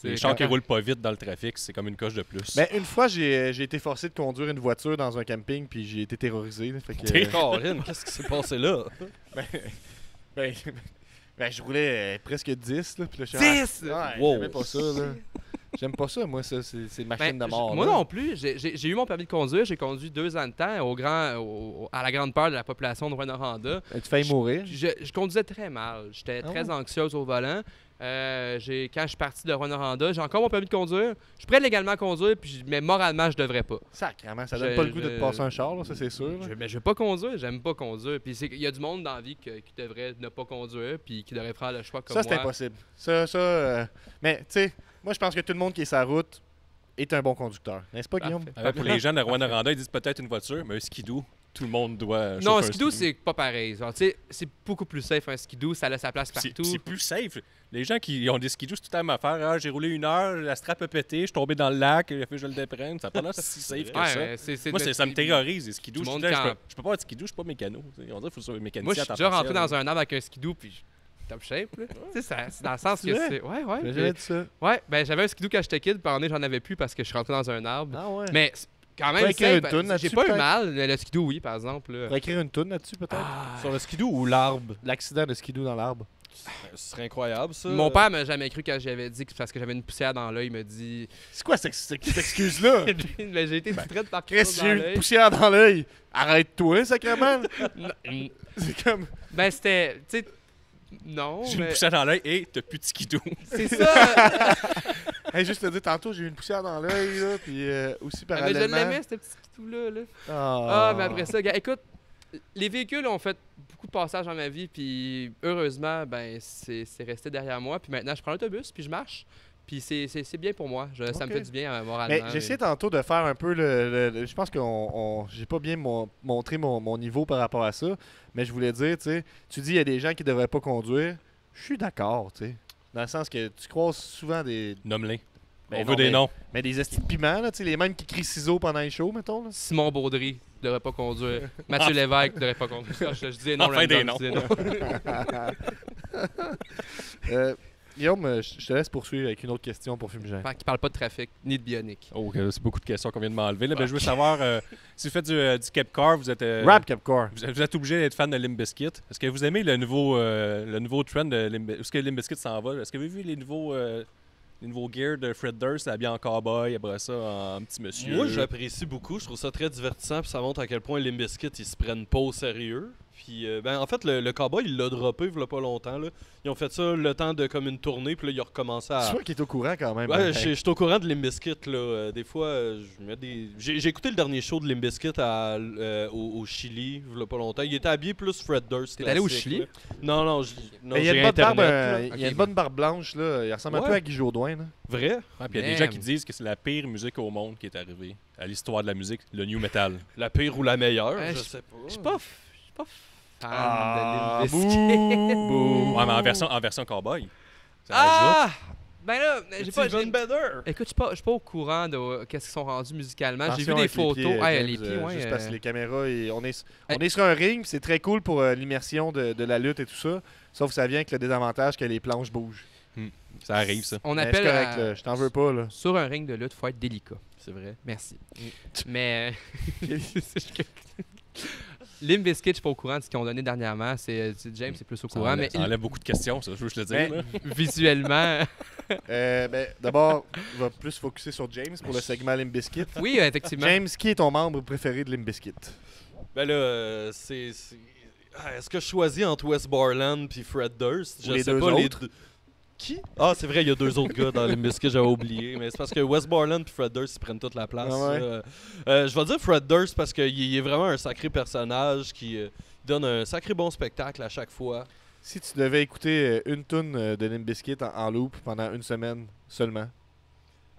Les chars qui roulent pas vite dans le trafic, c'est comme une coche de plus. Ben, une fois, j'ai été forcé de conduire une voiture dans un camping, puis j'ai été terrorisé. Là, fait que, Colin, qu'est-ce qui s'est passé là? ben, ben, je roulais presque 10. Là, puis là, je suis 10? Ouais, Wow. j'aimais pas ça. Là. J'aime pas ça, moi, ça. C'est une machine de mort. Moi là. non plus. J'ai eu mon permis de conduire. J'ai conduit 2 ans de temps à la grande peur de la population de Rwanda. Tu failli mourir. Je conduisais très mal. J'étais Ah très ouais? anxieuse au volant. Quand je suis parti de Rwanda, j'ai encore mon permis de conduire. Je suis prêt légalement conduire, mais moralement, je devrais pas. Sacrément, ça donne pas le goût de te passer un char, là, ça c'est sûr. là. Je veux pas conduire, j'aime pas conduire. Puis il y a du monde dans la vie qui devrait ne pas conduire, puis qui devrait faire le choix comme Ça, moi. c'est impossible. Mais tu sais, moi je pense que tout le monde qui est sur la route est un bon conducteur. N'est-ce pas, Guillaume? Pour les gens de Rwanda, ils disent peut-être une voiture, mais un skidoo, tout le monde doit. Non, un chauffer skidoo, c'est pas pareil. Genre, tu sais, c'est beaucoup plus safe un skidoo, ça a sa place C'est partout. c'est plus safe. Les gens qui ont des skidoos, c'est tout le temps la même affaire. Ah, j'ai roulé 1 heure, la strap a pété, je suis tombé dans le lac, il a fallu que je le déprenne. Ça n'a pas l'air si safe que Ouais, ça. mais Moi, ça me terrorise, les skidoos. du Je monde suis là, qui en- je peux pas avoir de skidoo, je suis pas mécano. On dirait qu'il faut que mécanicien. Moi, je suis déjà rentré dans un arbre avec un skidoo, puis top shape. Là. Tu sais, c'est dans le sens C'est que vrai? c'est. Ouais, ouais. J'ai puis- jamais dit ça. Ouais, ben j'avais un skidoo quand j'étais kid, puis en j'en avais plus parce que je suis rentré dans un arbre. Ah ouais. Mais quand Faut même, écrire safe, une toune j'ai là-dessus, pas eu peut-être? mal. Le skidoo, oui, par exemple. là. On va écrire une toune là-dessus, peut-être? Ah. Sur le skidoo ou l'arbre? L'accident de skidoo dans l'arbre. Ce serait incroyable, ça. Mon père m'a jamais cru quand j'avais dit que parce que j'avais une poussière dans l'œil, il m'a dit. C'est quoi cette excuse-là? Ben, j'ai été distrait par Chris, quelque chose j'ai dans eu une l'œil. poussière dans l'œil. Arrête-toi, sacrément. Non, C'est comme... Ben, c'était. Tu sais. Non, J'ai une mais. poussière dans l'œil et t'as plus de skidoo. C'est ça! Hey, juste te dire, tantôt, j'ai eu une poussière dans l'œil, là, puis aussi mais je parallèlement... l'aimais, ce petit skidoo-là. Là. Ah, Ah, mais après ça, gars, écoute, les véhicules ont fait beaucoup de passages dans ma vie, puis heureusement, ben, c'est resté derrière moi. Puis maintenant, je prends l'autobus, puis je marche. Puis c'est bien pour moi. Ça me Ok. fait du bien moralement. Mais j'ai essayé tantôt de faire un peu je pense que j'ai pas bien montré mon niveau par rapport à ça, mais je voulais dire, tu sais, tu dis il y a des gens qui devraient pas conduire. Je suis d'accord, tu sais. Dans le sens que tu croises souvent des... Nomme-les. Ben On non, veut des mais- noms. Mais des estis de piment, là, tu sais, les mêmes qui crient ciseaux pendant les shows, mettons. Là. Simon Baudry devrait pas conduire. Mathieu Lévesque devrait pas conduire. Je disais non, Enfin, des random, je disais non. Euh, Guillaume, je te laisse poursuivre avec une autre question pour Fumigène. Qui parle pas de trafic ni de bionique. Oh, ok, c'est beaucoup de questions qu'on vient de m'enlever. Là. Ben, je veux savoir, si vous faites du Capcar, vous êtes... Rap Capcore. Vous êtes obligé d'être fan de Limp Bizkit. Est-ce que vous aimez le nouveau trend de Limp Bizkit? Où est-ce que Limp Bizkit s'en va? Est-ce que vous avez vu les nouveaux gears de Fred Durst, habillé en cowboy, après ça en petit monsieur? Moi, j'apprécie beaucoup. Je trouve ça très divertissant. Puis ça montre à quel point Limp Bizkit, ils se prennent pas au sérieux. Puis, en fait, le cowboy, il l'a droppé il y a pas longtemps. Là. Ils ont fait ça le temps de comme une tournée. Puis là, ils ont recommencé à. C'est sûr qu'il est au courant quand même. Ouais, je suis au courant de Limp Bizkit, là. Des fois, je mets des. J'ai écouté le dernier show de Limp Bizkit au Chili, il y a pas longtemps. Il était habillé plus Fred Durst. T'es allé au classique, Chili? là. Non, Mais il y a j'ai une bonne barbe, Internet, là. il y a une bonne barbe blanche, là. Il ressemble un Ouais. peu à Guy Jodoin, là. Vrai? Ouais, puis il y a des gens qui disent que c'est la pire musique au monde qui est arrivée à l'histoire de la musique, le new metal. La pire ou la meilleure? Ouais, je sais pas. Je suis pas fan Ah, de Limp Bizkit. bouh. Ouais, mais en version cowboy. Ça Ah! Ben là, j'ai pas. Steven Beder! Écoute, je suis pas au courant de qu'est-ce qu'ils sont rendus musicalement. J'ai vu Attention des avec les photos. pieds, Ah, James, les pieds, ouais. Juste parce que les caméras, on est sur un ring, puis c'est très cool pour l'immersion de la lutte et tout ça. Sauf que ça vient avec le désavantage que les planches bougent. Ça arrive, ça. On Mais c'est appelle. correct, là, je t'en veux pas, là. Sur un ring de lutte, faut être délicat. C'est vrai. Merci. Mais. Limp Bizkit, je suis pas au courant de ce qu'ils ont donné dernièrement. James, c'est plus au Ça courant. enlève, Mais ça enlève beaucoup de questions, ça, je veux juste le Mais- dire. là. visuellement. D'abord, on va plus focuser sur James pour le segment Limp Bizkit. Oui, effectivement. James, qui est ton membre préféré de Limp Bizkit? Ben là, est-ce que je choisis entre Wes Borland puis Fred Durst? Ou Je les sais deux pas autres? les deux. Qui? Ah, c'est vrai, il y a deux autres gars dans les Bizkit que j'avais oublié. Mais c'est parce que Wes Borland et Fred Durst, ils prennent toute la place. Ah ouais? Je vais dire Fred Durst parce qu'il est vraiment un sacré personnage qui donne un sacré bon spectacle à chaque fois. Si tu devais écouter une tune de Limp Bizkit en loop pendant une semaine seulement,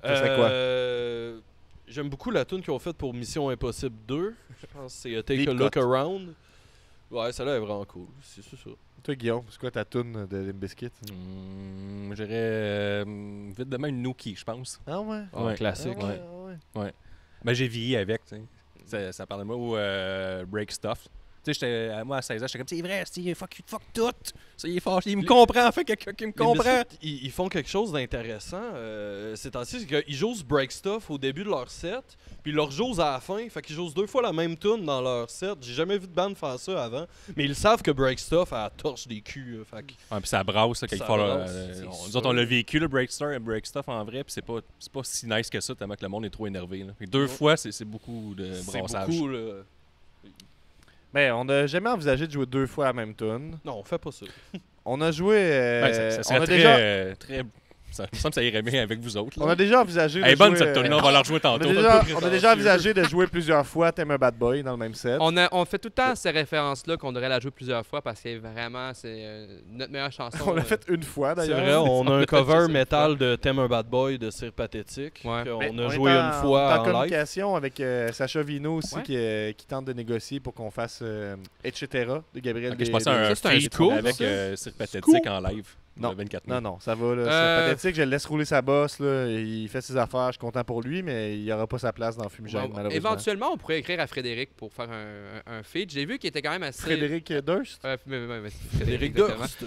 ça serait quoi? J'aime beaucoup la tune qu'ils ont faite pour Mission Impossible 2. Je pense que c'est Take Deep a Look Cut. Around. Ouais, celle-là est vraiment cool. C'est ça. Toi, Guillaume, c'est quoi ta tune de Limp Bizkit? Je dirais vite demain une Nookie, je pense. Ah ouais? Ouais, classique. Ah ouais. Ben, j'ai vieilli avec, tu sais. Ça parlait de moi ou Break Stuff. Tu sais, moi à 16 ans, j'étais comme, c'est vrai, fuck tout. Ça, il est fâché. Il me comprend, enfin, quelqu'un qui me Les comprend. Bizkit, ils font quelque chose d'intéressant ces temps-ci, c'est qu'ils jouent Break Stuff au début de leur set, puis ils leur jouent à la fin, fait qu'ils jouent deux fois la même tune dans leur set. J'ai jamais vu de band faire ça avant, mais ils savent que Break Stuff, elle torche des culs. Fait que Ouais, puis ça brasse, là, quand Ça ils font brasse, c'est nous sûr. autres, on l'a vécu, le Break Stuff en vrai, puis c'est pas si nice que ça, tellement que le monde est trop énervé. Là. Fait que deux fois, c'est beaucoup de c'est brassage. beaucoup, là. Ben, on n'a jamais envisagé de jouer deux fois la même tune. Non, on fait pas ça. On a joué. Ben, ça on, serait a très, déjà, très... Ça me semble que ça irait bien avec vous autres. on Là. a déjà envisagé. Elle est de bonne jouer, cette tune là on va la rejouer on a tantôt. déjà, un peu on a déjà prétentieux. envisagé de jouer plusieurs fois Thème un Bad Boy dans le même set. On fait tout le temps ces références-là qu'on devrait la jouer plusieurs fois parce que vraiment, c'est notre meilleure chanson. On l'a fait une fois C'est d'ailleurs. vrai, on a un fait cover juste une métal de Thème un Bad Boy de Cire Pathétique. Ouais. On Ben, a est joué une on fois est en en live. communication avec Sacha Vino aussi Ouais. qui tente de négocier pour qu'on fasse Etc. de Gabriel Ok, je pensais à un Ça, c'est un feat scoop, avec ça. Sir Pathétique en live. Non. Le 24 Non, mai. non, ça va. Là. Euh, C'est pathétique, je le laisse rouler sa bosse. Là. Il fait ses affaires, je suis content pour lui, mais il n'y aura pas sa place dans Fumigène, Bon, malheureusement. éventuellement, on pourrait écrire à Frédéric pour faire un feat. J'ai vu qu'il était quand même assez. Frédéric Durst? Mais Frédéric exactement. Durst.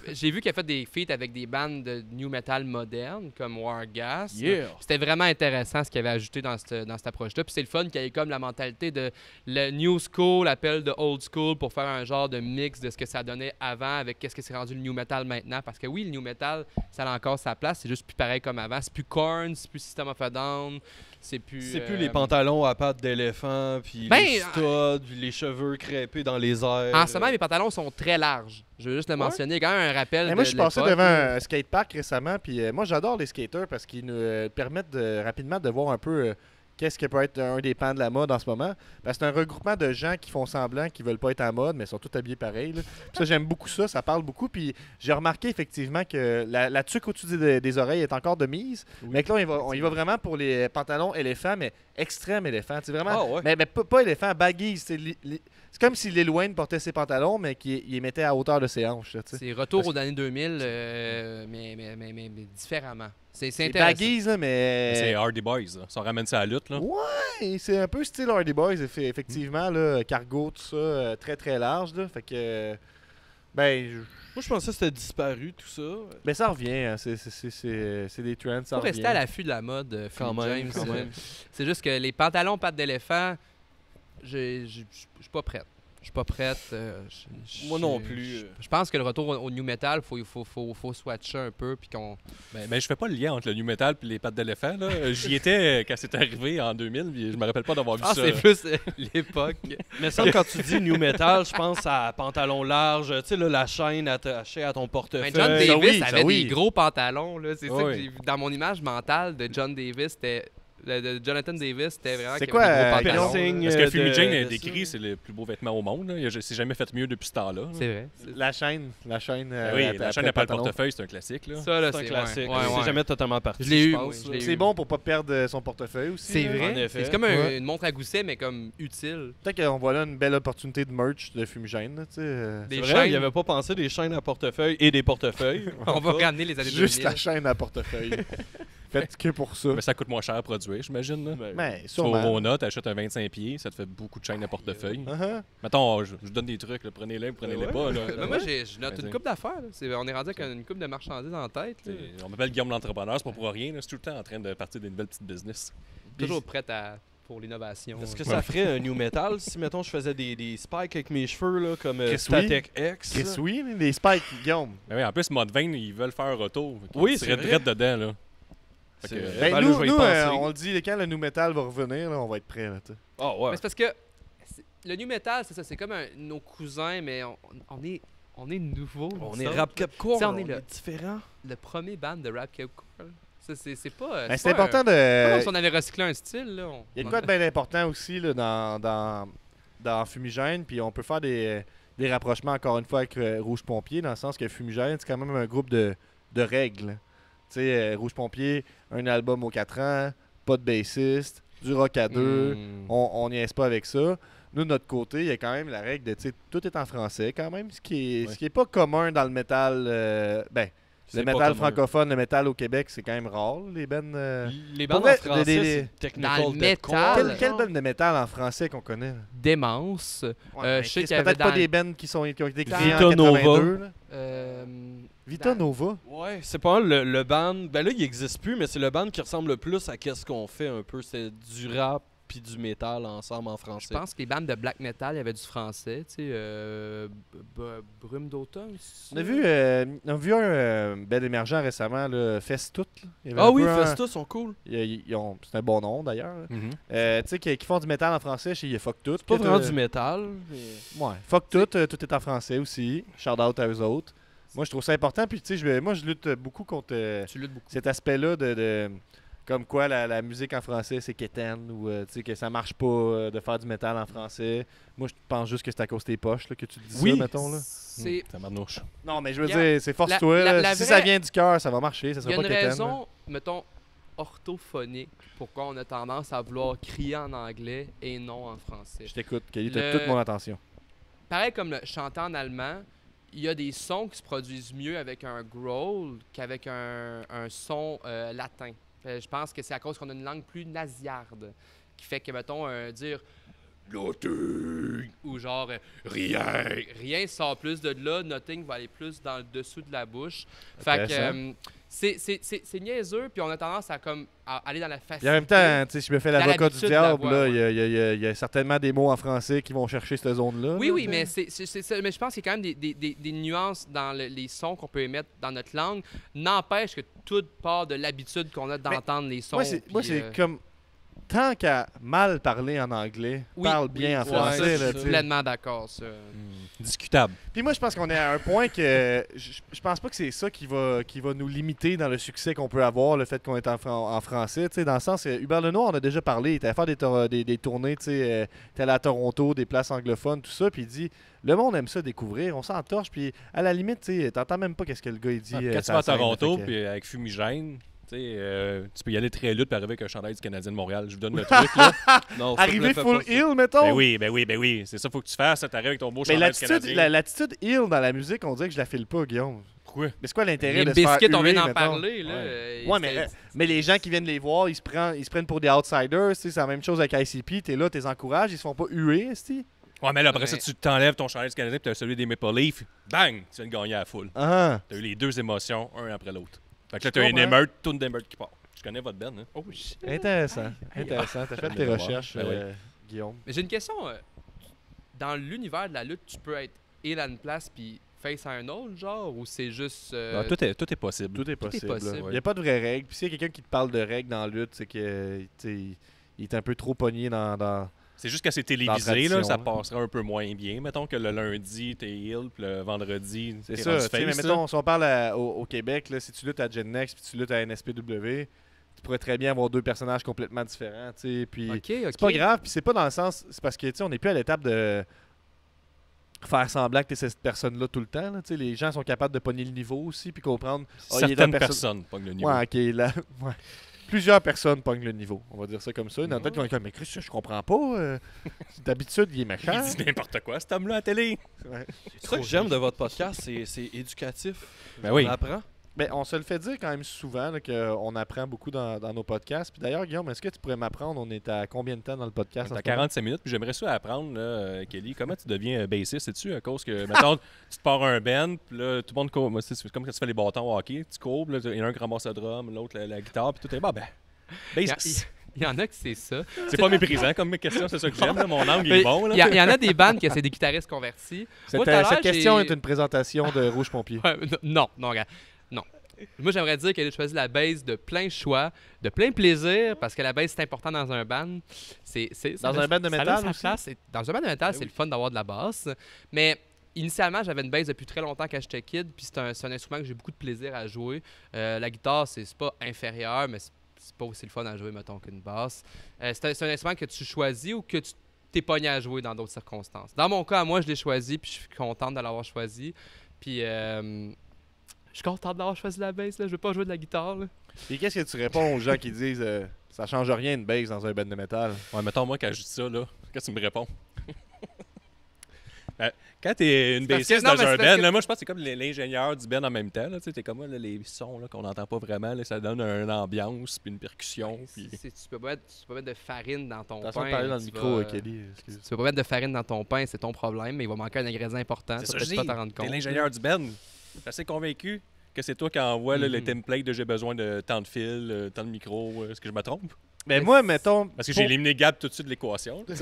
J'ai vu qu'il a fait des feats avec des bandes de new metal modernes comme Wargas. Yeah. C'était vraiment intéressant ce qu'il avait ajouté dans cette approche-là. Puis c'est le fun qu'il y ait comme la mentalité de le new school, l'appel de old school pour faire un genre de mix de ce que ça donnait avant avec qu'est-ce que c'est rendu le new metal maintenant. Parce que oui, le new metal, ça a encore sa place. C'est juste plus pareil comme avant. C'est plus Korn, c'est plus System of a Down. C'est plus les pantalons à pattes d'éléphant, puis Ben, les studs, puis les cheveux crêpés dans les airs. En ce moment, mes pantalons sont très larges. Je veux juste le mentionner. Il y a quand même un rappel. Mais moi, de je suis passé l'époque, devant là. un skatepark récemment, puis moi, j'adore les skaters parce qu'ils nous permettent rapidement de voir un peu qu'est-ce qui peut être un des pans de la mode en ce moment. Parce que c'est un regroupement de gens qui font semblant qu'ils veulent pas être à mode, mais sont tous habillés pareil. Là. Puis ça, j'aime beaucoup ça, ça parle beaucoup. Puis j'ai remarqué effectivement que la tuque au-dessus des oreilles est encore de mise. Mais que là, on y va vraiment pour les pantalons éléphants, mais extrême éléphant. C'est vraiment. Ah ouais. Mais pas éléphant, baggies. C'est comme si Lil Wayne portait ses pantalons, mais qu'il les mettait à hauteur de ses hanches. là, tu sais. C'est retour aux années 2000, mais différemment. C'est C'est intéressant. baggies, là, mais. C'est Hardy Boys. Là. Ça ramène ça à la lutte. Là. Ouais, c'est un peu style Hardy Boys, effectivement, là, cargo, tout ça, très très large. Là, fait que. Ben, Moi, je pensais que c'était disparu, tout ça. ben ça revient. Hein. C'est des trends, ça Faut revient. rester à l'affût de la mode, Quand Philip même, James. quand même. C'est juste que les pantalons pattes d'éléphant, je suis pas prête. Je suis pas prête. Moi non plus. Je pense que le retour au new metal, faut swatcher un peu puis qu'on. Mais je fais pas le lien entre le new metal et les pattes d'éléphant. Là. J'y étais quand c'est arrivé en 2000, puis je me rappelle pas d'avoir vu Ah, ça. c'est plus l'époque. Mais ça, quand tu dis new metal, je pense à pantalon large, tu sais, là, la chaîne attachée à ton Ben, portefeuille. John ça Davis oui, ça avait oui. des gros pantalons. Là. C'est ça que Oui. j'ai vu dans mon image mentale de John Davis. De Jonathan Davis, c'était vraiment C'est qu'il avait quoi, des gros pantalons. piercing, là. Parce que Fumi Jane de a ça. décrit, c'est le plus beau vêtement au monde. Là. C'est jamais fait mieux depuis ce temps-là. C'est vrai. La chaîne. Ben euh, oui, après la chaîne le après le pantalon. portefeuille, c'est un classique. Là. Ça, là, C'est un c'est classique. ouais, ouais, C'est ouais. jamais totalement parti, Je l'ai eu, pense, oui, je là. l'ai eu. C'est bon pour pas perdre son portefeuille aussi. C'est là. vrai. En effet. C'est comme Ouais. une montre à gousset, mais comme utile. Peut-être qu'on voit là une belle opportunité de merch de Fumigène. Tu sais, Des C'est chaînes. vrai, il avait pas pensé des chaînes à portefeuille et des portefeuilles. On va ramener les années Juste 2000. la chaîne à portefeuille. Faites que pour ça. Mais ça coûte moins cher à produire, j'imagine. Là. Mais Tu vas sûrement. au Rona, t'achètes un 25 pieds, ça te fait beaucoup de chaînes à portefeuille. Uh-huh. Mettons, je vous donne des trucs, là, prenez-les, prenez-les Ouais. pas. Là. Mais moi, je note Vas-y. une coupe d'affaires. là. On est rendu avec une coupe de marchandises en tête. là. On m'appelle Guillaume l'entrepreneur, c'est pas pour rien. là. C'est tout le temps en train de partir des nouvelles petites business. Toujours prête pour l'innovation. Est-ce que ça ferait un new metal si, mettons, je faisais des spikes avec mes cheveux, là, comme Chris, Static X? Qu'est-ce oui, les spikes, Guillaume. Mais oui, en plus, Modvane, ils veulent faire un retour. Oui, Ils c'est seraient vrai. direct dedans. Là. Fait C'est que, vrai. Ben, là, nous, je vais y nous, penser. on le dit, quand le new metal va revenir, là, on va être prêts. Là, tu sais. Ah ouais. Mais c'est parce que le new metal, c'est ça. C'est comme nos cousins, mais on est nouveau. On est rap capcore, Tu sais, on on est est le- différent. Le premier band de rap capcore. Ça, c'est pas. Ben, c'est pas important Pas comme de. si on avait recyclé un style. Là. Il y a de quoi de bien important aussi là, dans Fumigène, puis on peut faire des rapprochements encore une fois avec Rouge Pompier, dans le sens que Fumigène, c'est quand même un groupe de règles. Tu sais, Rouge Pompier, un album aux 4 ans, pas de bassiste, du rock à deux, on niaise pas avec ça. Nous, de notre côté, il y a quand même la règle de, tu sais, tout est en français quand même, ce qui est pas commun dans le métal, le C'est pas métal commun. francophone, le métal au Québec, c'est quand même rare, les bennes... Les bandes Pour vrai, en français, des- c'est technical Dans le deathcore. métal, Quel band de métal en français qu'on connaît? Là? Démence. Ouais, je sais Chris, qu'il y avait peut-être pas dans- des bands qui ont été créés Vita en Nova. 82. Là. Euh, Vita dans- Nova. Ouais, c'est pas mal le band. Ben là, il existe plus, mais c'est le band qui ressemble le plus à qu'est-ce qu'on fait un peu. C'est du rap puis du métal ensemble en Je français. pense que les bandes de black metal, il y avait du français. Tu sais, Brume d'automne. c'est On a ça? vu un bel émergent récemment, là, Festout. là. Il y avait Ah un oui, peu un- Festa sont cool. C'est un bon nom d'ailleurs. là. Mhm. Tu sais, qui font du métal en français chez Fuck Tout. Pas vraiment du métal. mais- Ouais, Fuck Tout, tout est en français aussi. Shout out à eux autres. Moi, je trouve ça important. Puis, tu sais, moi, je lutte beaucoup contre Tu luttes beaucoup. cet aspect-là de comme quoi la musique en français, c'est quétaine ou tu sais, que ça marche pas de faire du métal en français. Moi, je pense juste que c'est à cause de tes poches là, que tu dis Oui. ça, mettons. Là. C'est Ça marche. Non, mais je veux Y a- dire, c'est force-toi. la- là. la Si vraie- ça vient du cœur, ça va marcher. Ça Il y sera a pas une quétaine. là. raison, mettons, orthophonique, pourquoi on a tendance à vouloir crier en anglais et non en français. Je t'écoute, Kelly, t'as Le- toute mon attention. Pareil comme le chanter en allemand, il y a des sons qui se produisent mieux avec un growl qu'avec un son latin. Je pense que c'est à cause qu'on a une langue plus nasillarde, qui fait que, mettons, dire nothing ou genre rien sort plus de là, nothing va aller plus dans le dessous de la bouche. Fait que Intéressant. c'est niaiseux, puis on a tendance à comme à aller dans la facilité. Puis en même temps, tu sais, je me fais Dans l'avocat du l'habitude de la diable, voix, là, ouais. il y a certainement des mots en français qui vont chercher cette zone-là. Oui, là, oui, tu mais sais. mais je pense qu'il y a quand même des nuances dans les sons qu'on peut émettre dans notre langue. N'empêche que tout part de l'habitude qu'on a d'entendre les sons. Moi, c'est puis, comme... Tant qu'à mal parler en anglais, Oui, parle bien en ouais, français. ça, là, c'est tu je sais. suis pleinement d'accord, ça. Discutable. Puis moi, je pense qu'on est à un point que je pense pas que c'est ça qui va nous limiter dans le succès qu'on peut avoir, le fait qu'on est en français. Tu sais, dans le sens, Hubert Lenoir, on a déjà parlé, il était à faire des tournées, tu sais, il était allé à Toronto, des places anglophones, tout ça, puis il dit, le monde aime ça découvrir, on s'entorche, puis à la limite, tu sais, t'entends même pas qu'est-ce que le gars il dit. Quand tu sur vas la à scène, Toronto, fait que- puis avec Fumigène, tu sais, tu peux y aller très lutte puis arriver avec un chandail du Canadien de Montréal. Je vous donne le truc, là. Non, ça, je Arriver le fais full pas, ça. heel, mettons. Ben oui. C'est ça, faut que tu fasses. T'arrives avec ton beau Mais chandail du Canadien. l'attitude heel dans la musique, on dirait que je la file pas, Guillaume. Pourquoi? Mais c'est quoi l'intérêt Les de se faire biscuits, on vient huer, d'en mettons? parler. Là, Ouais, mais les gens qui viennent les voir, ils se prennent pour des outsiders. Tu sais, c'est la même chose avec ICP. T'es là, t'es encourages, ils se font pas huer, esti. Ouais, mais là, après Mais- ça, tu t'enlèves ton chandail du Canadien, puis tu as celui des Maple Leafs. Bang! Tu viens de gagner à la foule. Ah, Tu as eu les deux émotions, un après l'autre. Fait que là, Je tu as une comprends. émeute, tourne d'émeute qui part. Je connais votre Ben, hein? Oh shit. intéressant. Intéressant. T'as fait tes Ouais, recherches, ben oui. Guillaume. Mais j'ai une question. Dans l'univers de la lutte, tu peux être heel à une place puis face à un autre, genre, ou c'est juste. Non, tout est possible. Tout est possible. possible. Il n'y a pas de vraies règles. Puis s'il y a quelqu'un qui te parle de règles dans la lutte, c'est que il est un peu trop pogné dans... C'est juste que c'est télévisé, tradition, là, ça là. passerait un peu moins bien. Mettons que le lundi, t'es heel, puis le vendredi, C'est t'es ça. rendu tu sais, mais face, mettons, si on parle au Québec, là, si tu luttes à Gen Next puis tu luttes à NSPW, tu pourrais très bien avoir deux personnages complètement différents. Tu sais, puis Ok, ok. c'est pas grave. Puis c'est pas dans le sens... C'est parce que tu sais, on n'est plus à l'étape de faire semblant que t'es cette personne-là tout le temps. Là, tu sais, les gens sont capables de pogner le niveau aussi puis comprendre... il est Certaines la personnes pognent le niveau. Ouais, ok. Ouais. Plusieurs personnes pognent le niveau. On va dire ça comme ça. Dans la tête, ils vont être comme, mais Chris, je comprends pas. D'habitude, il est méchant. Il dit n'importe quoi, cet homme-là à la télé. Ouais. C'est ça que j'aime de votre podcast, c'est éducatif. Ben oui. On apprend. Ben, on se le fait dire quand même souvent là, qu'on apprend beaucoup dans nos podcasts. Puis d'ailleurs, Guillaume, est-ce que tu pourrais m'apprendre, on est à combien de temps dans le podcast? T'as en ce moment? 45 minutes, puis j'aimerais ça apprendre, là, Kelly, comment tu deviens bassiste, sais-tu, à cause que, mettons, tu te pars un band, puis là, tout le monde court, c'est comme quand tu fais les bâtons au hockey, tu courbes, là, il y en a un qui ramasse le drum, l'autre la guitare, puis tout est bon, ben, bassiste. Il y en a que c'est ça. C'est pas méprisant comme mes questions, c'est ça que j'aime, là, mon angle Mais est bon, là. Il y en a des bandes que c'est des guitaristes convertis. Moi, tout à l'heure, Cette question j'ai- est une présentation de Rouge Pompier. Ouais, non, regarde. Non. Moi, j'aimerais dire qu'elle a choisi la base de plein choix, de plein plaisir, parce que la base, c'est important dans un band. Dans un band de métal aussi? Dans un band de métal, c'est le fun d'avoir de la basse. Mais initialement, j'avais une basse depuis très longtemps quand j'étais kid, puis c'est un instrument que j'ai beaucoup de plaisir à jouer. La guitare, c'est pas inférieur, mais c'est pas aussi le fun à jouer, mettons, qu'une basse. C'est un instrument que tu choisis ou que tu t'es pogné à jouer dans d'autres circonstances. Dans mon cas, moi, je l'ai choisi, puis je suis contente de l'avoir choisi. Puis... je suis content d'avoir choisi la bass, là. Je veux pas jouer de la guitare, là. Et qu'est-ce que tu réponds aux gens qui disent ça change rien une bass dans un band de métal? Ouais, mettons, moi, quand je dis ça, là, qu'est-ce que tu me réponds? Ben, quand t'es une C'est parce bassiste que- non, dans mais un c'est parce band, que- là, moi, je pense que c'est comme l'ingénieur du band en même temps, là, tu sais, t'es comme, là, les sons, là, qu'on n'entend pas vraiment, là, ça donne une ambiance, puis une percussion, puis... Tu peux pas mettre de farine dans ton Attention pain. de parler dans le tu micro, vas, Kelly. Excuse. Tu peux pas mettre de farine dans ton pain, c'est ton problème, mais il va manquer un ingrédient important. C'est Tu ça vas que je peut-être dis, pas t'en rendre t'es compte. l'ingénieur du band. Je suis assez convaincu que c'est toi qui envoies là, le Mhm. template de j'ai besoin de tant de fils, tant de micros. Est-ce que je me trompe? Mais moi, mettons. Parce que pour- j'ai éliminé Gab tout de suite de l'équation. là,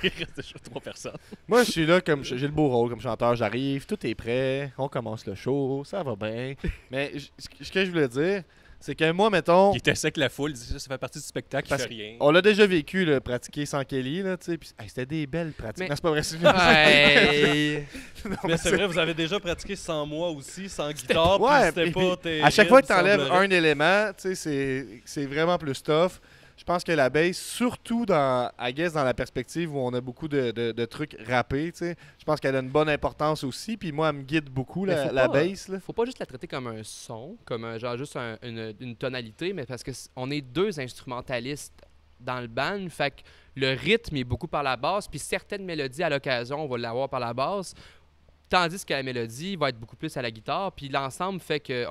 Il reste déjà 3 personnes. Moi, je suis là comme j'ai le beau rôle comme chanteur. J'arrive, tout est prêt, on commence le show, ça va bien. Mais ce que je voulais dire, c'est que moi, mettons, Il était sec la foule, il dit ça fait partie du spectacle, il Parce fait rien. on l'a déjà vécu, là, pratiquer sans Kelly, là, tu sais. Puis, hey, c'était des belles pratiques. Mais- Non, c'est pas vrai. c'est- Ouais. Non, Mais c'est vrai, vous avez déjà pratiqué sans moi aussi, sans guitare, puis Ouais, c'était puis- pas puis terrible, à chaque fois que tu enlèves semblerait. un élément, tu sais, c'est vraiment plus tough. Je pense que la bass, surtout dans la perspective où on a beaucoup de trucs rappés, tu sais, je pense qu'elle a une bonne importance aussi. Puis moi, elle me guide beaucoup, Mais la faut pas- bass. Là. Faut pas juste la traiter comme un son, comme genre juste une tonalité, mais parce que on est deux instrumentalistes dans le band, fait que le rythme est beaucoup par la basse, puis certaines mélodies à l'occasion, on va l'avoir par la basse, tandis que la mélodie va être beaucoup plus à la guitare, puis l'ensemble fait que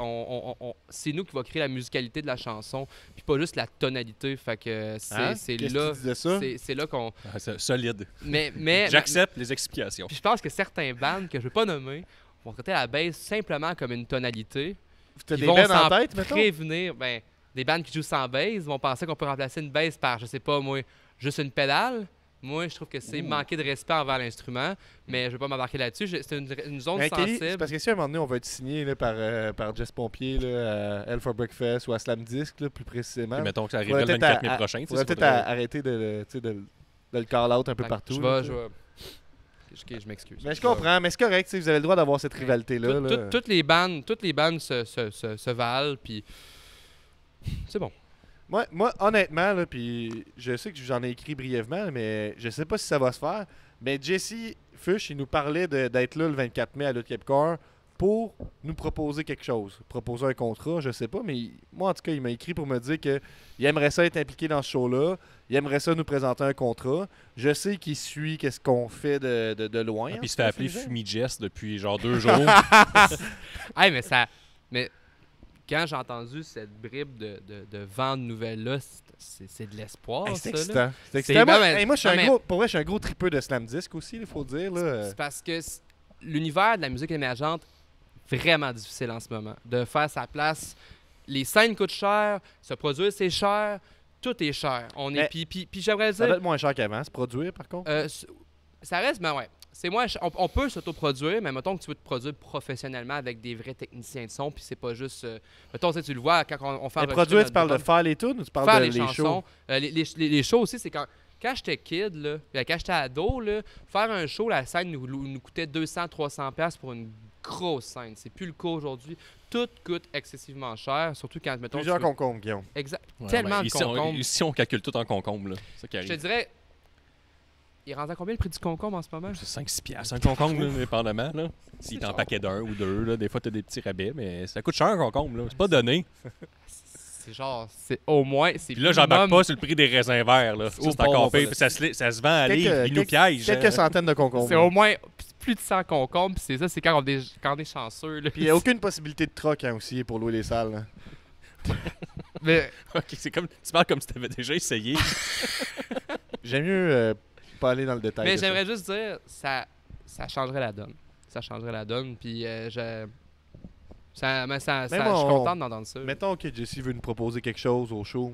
c'est nous qui va créer la musicalité de la chanson, puis pas juste la tonalité, fait que c'est Hein? c'est Qu'est-ce là, que tu disais ça? c'est là qu'on... Ah, c'est solide. Mais J'accepte les explications. puis je pense que certains bands que je veux pas nommer vont traiter la bass simplement comme une tonalité. T'as Ils des vont bands en s'en tête, mettons? prévenir, ben, des bands qui jouent sans bass vont penser qu'on peut remplacer une bass par, je sais pas moi, juste une pédale. Moi, je trouve que c'est manquer de respect envers l'instrument, mais je vais pas m'embarquer là-dessus. C'est une zone Mais Kelly, c'est sensible. parce que si à un moment donné, on va être signé là, par Jess Pompier là, à Hell for Breakfast ou à Slam Disc, là, plus précisément, Puis mettons que ça Faudrait arriverait le peut-être 24 mai prochain. tu sais, faudrait c'est peut-être pas drôle. arrêter de le call-out un peu partout. Je là, vais, tu sais. je m'excuse. Mais je comprends, mais c'est correct, tu sais, vous avez le droit d'avoir cette rivalité-là. là. Toutes les bandes se valent, puis c'est bon. Moi, honnêtement, là, puis je sais que j'en ai écrit brièvement, mais je sais pas si ça va se faire. Mais Jesse Fuchs, il nous parlait d'être là le 24 mai à Lutte Capcore pour nous proposer quelque chose. Proposer un contrat, je sais pas, mais moi, en tout cas, il m'a écrit pour me dire qu'il aimerait ça être impliqué dans ce show-là. Il aimerait ça nous présenter un contrat. Je sais qu'il suit qu'est-ce qu'on fait de loin. Ah, hein, puis il se fait appeler Fumigène. Fumigest depuis genre 2 jours. Hey, mais quand j'ai entendu cette bribe de vent de nouvelles-là, c'est de l'espoir, Hey, ça. c'est là. excitant. C'est C'est excitant. Moi, même- hey, moi, je suis non, un mais- gros, pour vrai, je suis un gros tripeux de slam disc aussi, il faut dire. Là. C'est parce que l'univers de la musique émergente vraiment difficile en ce moment. De faire sa place. Les scènes coûtent cher, se produire c'est cher, tout est cher. Mais- Puis j'aimerais Ça doit dire, être moins cher qu'avant, se produire par contre. ça reste, ben ouais. C'est moins cher. On peut s'autoproduire, mais mettons que tu veux te produire professionnellement avec des vrais techniciens de son, puis c'est pas juste. Mettons, tu le vois quand on fait Mais enregistrer produire, tu notre parles de drum, faire les tunes ou tu parles faire de les les chansons. shows? Les shows aussi, c'est quand j'étais kid, là, quand j'étais ado, là, faire un show, la scène nous coûtait 200-300$ pour une grosse scène. C'est plus le cas aujourd'hui. Tout coûte excessivement cher, surtout quand, mettons... Plusieurs tu veux- concombres, Guillaume. Exact. Ouais, Tellement ben, de ici, concombres. ici, on calcule tout en concombre, là. C'est ça qui Je te arrive. dirais... Il rentre à combien le prix du concombre en ce moment? C'est 5-6 piastres, un concombre, là, dépendamment. Là. S'il est en genre- paquet d'un ou deux, là, des fois, t'as des petits rabais, mais ça coûte cher un concombre. Là. C'est pas donné. C'est genre... C'est au moins... Puis là, j'embarque minimum- pas sur le prix des raisins verts. Là. Ça, Au c'est encore port, pire. Puis ça se vend à livre. Ils nous piègent. Quelques centaines de concombres. C'est au moins plus de 100 concombres, puis c'est ça, c'est quand on est chanceux. Là. Puis il n'y a aucune possibilité de troc hein, aussi pour louer les salles. là. Mais Ok, c'est comme, tu parles comme si t'avais déjà essayé. J'aime mieux pas aller dans le détail. Mais de ça. j'aimerais juste dire, ça changerait la donne. Ça changerait la donne, puis je suis content d'entendre ça. Mettons que Jesse veut nous proposer quelque chose au show.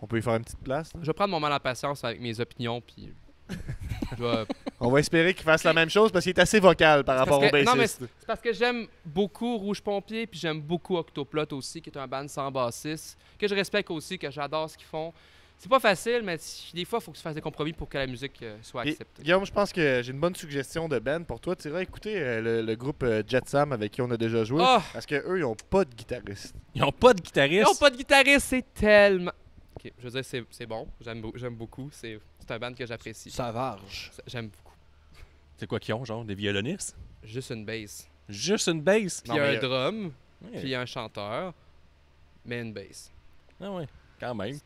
On peut y faire une petite place. là. Je vais prendre mon mal en patience avec mes opinions, puis je vais... On va espérer qu'il fasse la même chose parce qu'il est assez vocal par rapport au parce que- non, bassiste. C'est parce que j'aime beaucoup Rouge Pompier, puis j'aime beaucoup Octoplot aussi, qui est un band sans bassiste, que je respecte aussi, que j'adore ce qu'ils font. C'est pas facile, mais des fois, il faut que tu fasses des compromis pour que la musique soit Puis, acceptée. Guillaume, je pense que j'ai une bonne suggestion de band pour toi. Tu iras écouter le groupe Jet Sam avec qui on a déjà joué. Oh! Parce qu'eux, ils n'ont pas de guitariste. Ils ont pas de Ils guitariste. n'ont pas de guitariste, c'est tellement... Ok, je veux dire, c'est bon, j'aime beaucoup, c'est un band que j'apprécie. Savarge. J'aime beaucoup. C'est quoi qu'ils ont, genre? Des violonistes? Juste une bass. Juste une bass. Puis Non, mais un drum, Ouais. puis un chanteur, mais une bass. Ah ouais, quand même.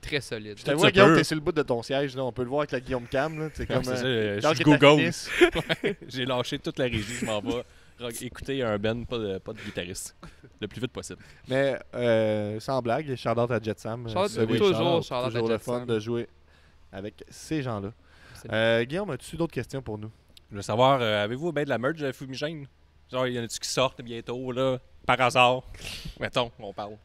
Très solide. Je te Tout vois, se Guillaume, peut. t'es sur le bout de ton siège. Là. On peut le voir avec la Guillaume Cam. Là. C'est Ouais, comme c'est ça, je Dark suis et Google. Taquinis. J'ai lâché toute la régie, je m'en vais écouter un band, pas de guitariste. Le plus vite possible. Mais sans blague, shout-out à Jet Sam. Shout-out Solide. toujours, Shout-out. shout-out à Toujours le Jet fun Sam. de jouer avec ces gens-là. C'est Guillaume, as-tu d'autres questions pour nous? Je veux savoir, avez-vous bien de la merch de Fumigène? Genre, y en a-tu qui sortent bientôt, là? Par hasard? Mettons, on parle.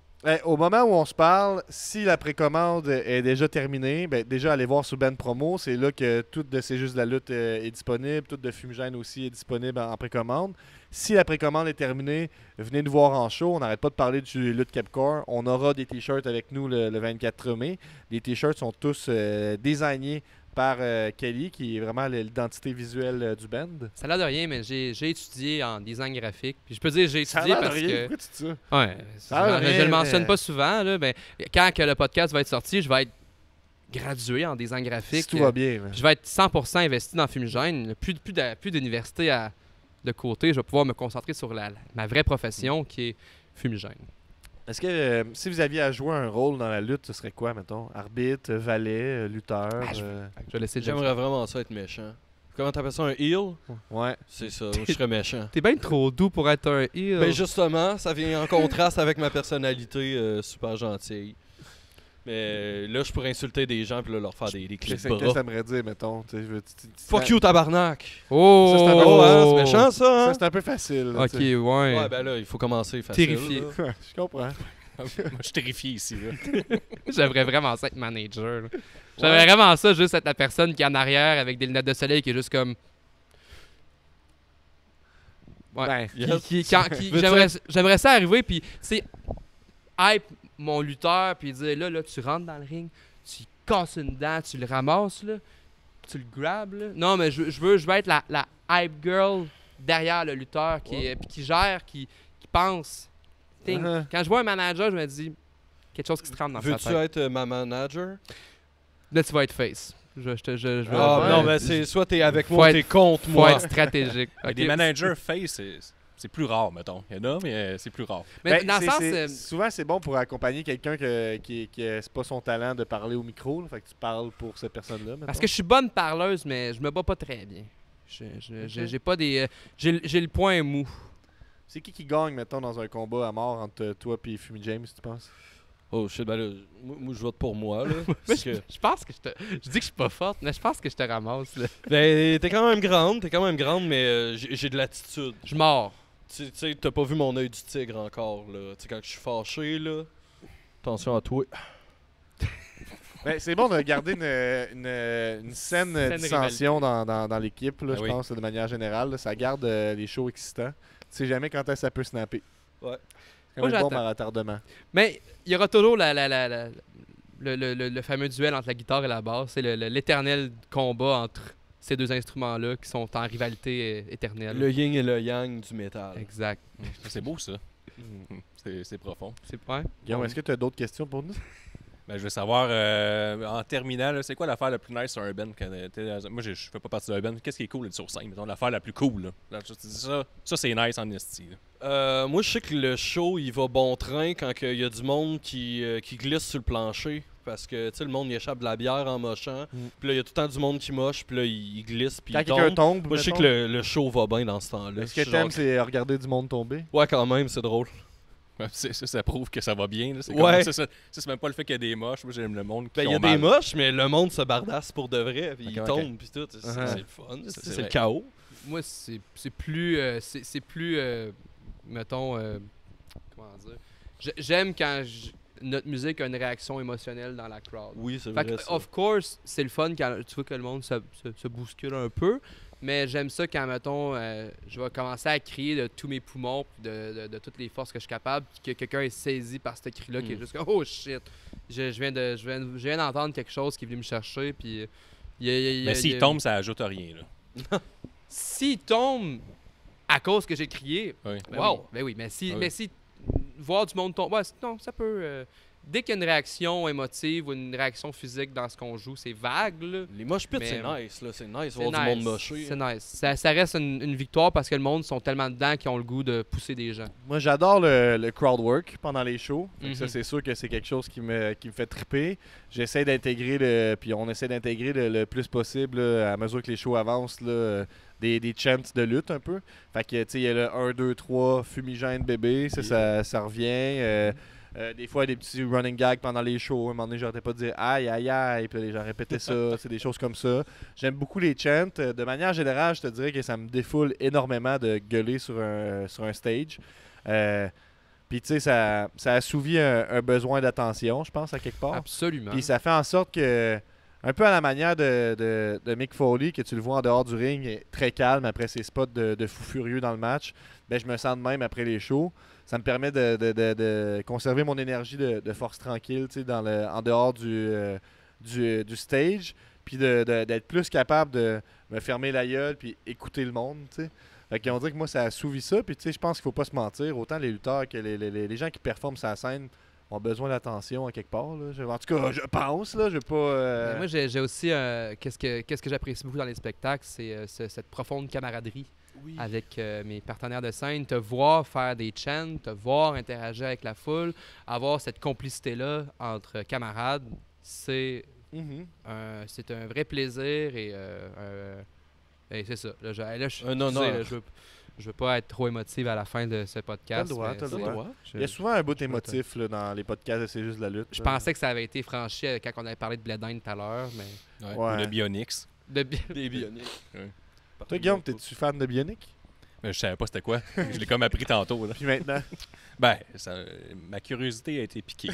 Au moment où on se parle, si la précommande est déjà terminée, ben, déjà allez voir sur Ben Promo, c'est là que tout de C'est juste de la lutte est disponible, tout de Fumigène aussi est disponible en précommande. Si la précommande est terminée, venez nous voir en show, on n'arrête pas de parler du Lutte Capcore. On aura des t-shirts avec nous le 24 mai. Les t-shirts sont tous désignés par Kelly, qui est vraiment l'identité visuelle du band. Ça a l'air de rien, mais j'ai étudié en design graphique. Puis je peux dire j'ai Ça a étudié l'air de parce rien, que... pourquoi tu dis ça? Ouais, Ça a l'air de je rien, le mentionne mais- pas souvent, là, ben, quand que le podcast va être sorti, je vais être gradué en design graphique. Si tout va bien. là. Je vais être 100% investi dans Fumigène. Plus d'université de côté. Je vais pouvoir me concentrer sur ma vraie profession qui est Fumigène. Est-ce que si vous aviez à jouer un rôle dans la lutte, ce serait quoi, mettons? Arbitre, valet, lutteur? Je vais laisser James. J'aimerais vraiment ça être méchant. Comment t'appelles ça, un heel? Ouais. C'est ça, je serais méchant. T'es bien trop doux pour être un heel. Ben justement, ça vient en contraste avec ma personnalité super gentille. Mais là, je pourrais insulter des gens puis là, leur faire des clips Qu'est-ce de que bras. ça aimerait dire, mettons? Tu sais, Fuck you, tabarnak! Oh! Ça, c'est un peu- Oh, hein, Oh. c'est méchant ça, Ça, hein? c'est un peu facile. là, Ok, tu sais. ouais. Ouais, ben là, il faut commencer facile. Terrifié. là. Je comprends. Moi, je suis terrifié ici, là. J'aimerais vraiment ça être manager. là. J'aimerais vraiment ça juste être la personne qui est en arrière avec des lunettes de soleil qui est juste comme. Ouais. Ben, Yes. Veux-tu J'aimerais ça arriver puis c'est hype mon lutteur puis dire là tu rentres dans le ring, tu y casses une dent, tu le ramasses là, tu le grabes là. Non mais je veux être la hype girl derrière le lutteur puis qui gère, qui pense. Think. Uh-huh. Quand je vois un manager, je me dis quelque chose qui se trempe dans sa Veux-tu tête. être ma manager? Là tu vas être face. Je Ah, ouais. non, mais c'est soit t'es avec Faut moi ou être- t'es contre Faut moi. être stratégique. Ok. Des managers face, c'est plus rare, mettons. Il y en a, mais c'est plus rare. Mais ben, dans le c'est- sens souvent, c'est bon pour accompagner quelqu'un qui c'est pas son talent de parler au micro. Là, fait que tu parles pour cette personne-là. parce que je suis bonne parleuse, mais je me bats pas très bien. J'ai pas des. J'ai le point mou. C'est qui gagne, mettons, dans un combat à mort entre toi et Fumi James, tu penses? Oh shit, ben là, moi je vote pour moi, là. Mais parce que, je pense que je dis que je suis pas forte, mais je pense que je te ramasse, là. ben, t'es quand même grande, mais j'ai de l'attitude. Je mords. Tu sais, t'as pas vu mon œil du tigre encore, là. Tu sais, quand je suis fâché, là. Attention à toi. Ben, c'est bon de garder une saine dissension dans l'équipe, là, Ah je oui. pense, de manière générale. Là. Ça garde les shows excitants. Tu sais jamais quand est-ce que ça peut snapper. Ouais. C'est comme Moi, un bon j'attends. par retardement. Mais il y aura toujours le fameux duel entre la guitare et la basse. C'est l'éternel combat entre ces deux instruments-là qui sont en rivalité éternelle. Le yin et le yang du métal. Exact. C'est beau, ça. C'est profond. C'est ouais. Guillaume, est-ce que tu as d'autres questions pour nous? Ben, je veux savoir, en terminant, là, c'est quoi l'affaire la plus nice sur un band? Moi, je fais pas partie d'un band. Qu'est-ce qui est cool d'être sur scène? Mettons, l'affaire la plus cool. Là, je te dis ça c'est nice en esti. Là. Moi, je sais que le show, il va bon train quand il y a du monde qui glisse sur le plancher. Parce que, tu sais, le monde, il échappe de la bière en mochant. Puis là, il y a tout le temps du monde qui moche. Puis là, il glisse. Puis Quand il quelqu'un tombe. tombe, Moi, je sais mettons, que le show va bien dans ce temps-là. est-ce que Je suis genre- t'aimes, c'est regarder du monde tomber? Ouais, quand même, c'est drôle. Ouais, ça prouve que ça va bien. Là. C'est Ouais. comme, ça, c'est même pas le fait qu'il y a des moches. Moi, j'aime le monde qui Ben, il y a ont des mal. moches, mais le monde se bardasse pour de vrai. Puis il Ok. tombe, puis tout. C'est Uh-huh. c'est le fun. c'est C'est vrai. le chaos. Moi, c'est plus. C'est plus. Mettons. Comment dire? J'aime quand notre musique a une réaction émotionnelle dans la crowd. Oui, c'est Fait vrai. que, ça. of course, c'est le fun quand tu vois que le monde se bouscule un peu. Mais j'aime ça quand, mettons, je vais commencer à crier de tous mes poumons, puis de toutes les forces que je suis capable, puis que quelqu'un est saisi par ce cri-là, qui est juste comme oh shit, je viens d'entendre quelque chose qui est venu me chercher, puis. Mais s'il tombe, ça ajoute rien. Là. S'il tombe à cause que j'ai crié, Oui. ben Wow. oui, ben oui, mais si, Ah oui. mais si voir du monde tomber, ouais, non, ça peut. Dès qu'il y a une réaction émotive ou une réaction physique dans ce qu'on joue, c'est vague, là. Les mosh pits, Mais- c'est nice. Là. C'est nice C'est voir du monde nice. moché. C'est nice. Ça reste une victoire parce que le monde sont tellement dedans qu'ils ont le goût de pousser des gens. Moi, j'adore le crowd work pendant les shows. Fait que Ça, Mhm. c'est sûr que c'est quelque chose qui me fait triper. J'essaie d'intégrer puis on essaie d'intégrer le plus possible là, à mesure que les shows avancent, là, des chants de lutte un peu. Fait que, tu sais, il y a le 1, 2, 3, fumigène bébé, ça revient. Des fois, des petits running gags pendant les shows. À un moment donné, j'arrêtais pas de dire aïe, aïe, aïe. Puis là, les gens répétaient ça. C'est des choses comme ça. J'aime beaucoup les chants. De manière générale, je te dirais que ça me défoule énormément de gueuler sur un stage. Puis, tu sais, ça assouvit un besoin d'attention, je pense, à quelque part. Absolument. Puis ça fait en sorte que, un peu à la manière de Mick Foley, que tu le vois en dehors du ring, est très calme après ses spots de fou furieux dans le match, ben, je me sens de même après les shows. Ça me permet de conserver mon énergie de force tranquille tu sais, en dehors du stage, puis d'être plus capable de me fermer la gueule puis écouter le monde. Tu sais. Fait qu'on dirait que moi, ça assouvit ça. Puis tu sais, je pense qu'il faut pas se mentir. Autant les lutteurs que les gens qui performent sur la scène ont besoin d'attention à quelque part. Là. En tout cas, je pense. Là, je vais pas. Mais moi, j'ai aussi. Qu'est-ce que j'apprécie beaucoup dans les spectacles, c'est cette profonde camaraderie Oui. avec mes partenaires de scène. Te voir faire des chants, te voir interagir avec la foule, avoir cette complicité-là entre camarades, c'est Mhm. c'est un vrai plaisir et c'est ça. Là, je suis Un excusez, honneur. là, je veux pas être trop émotif à la fin de ce podcast. T'as le droit, mais t'as le c'est- droit. Il y a souvent un bout émotif là, dans les podcasts de C'est juste la lutte. Je là. pensais que ça avait été franchi quand on avait parlé de Blade Dine tout à l'heure, mais Ouais. Ouais. Ou le Bionix. de- Des bioniques. Toi, Guillaume, t'es-tu fan de Bionic? Mais je savais pas c'était quoi. Je l'ai comme appris tantôt. Là. Puis maintenant? Ben, ma curiosité a été piquée.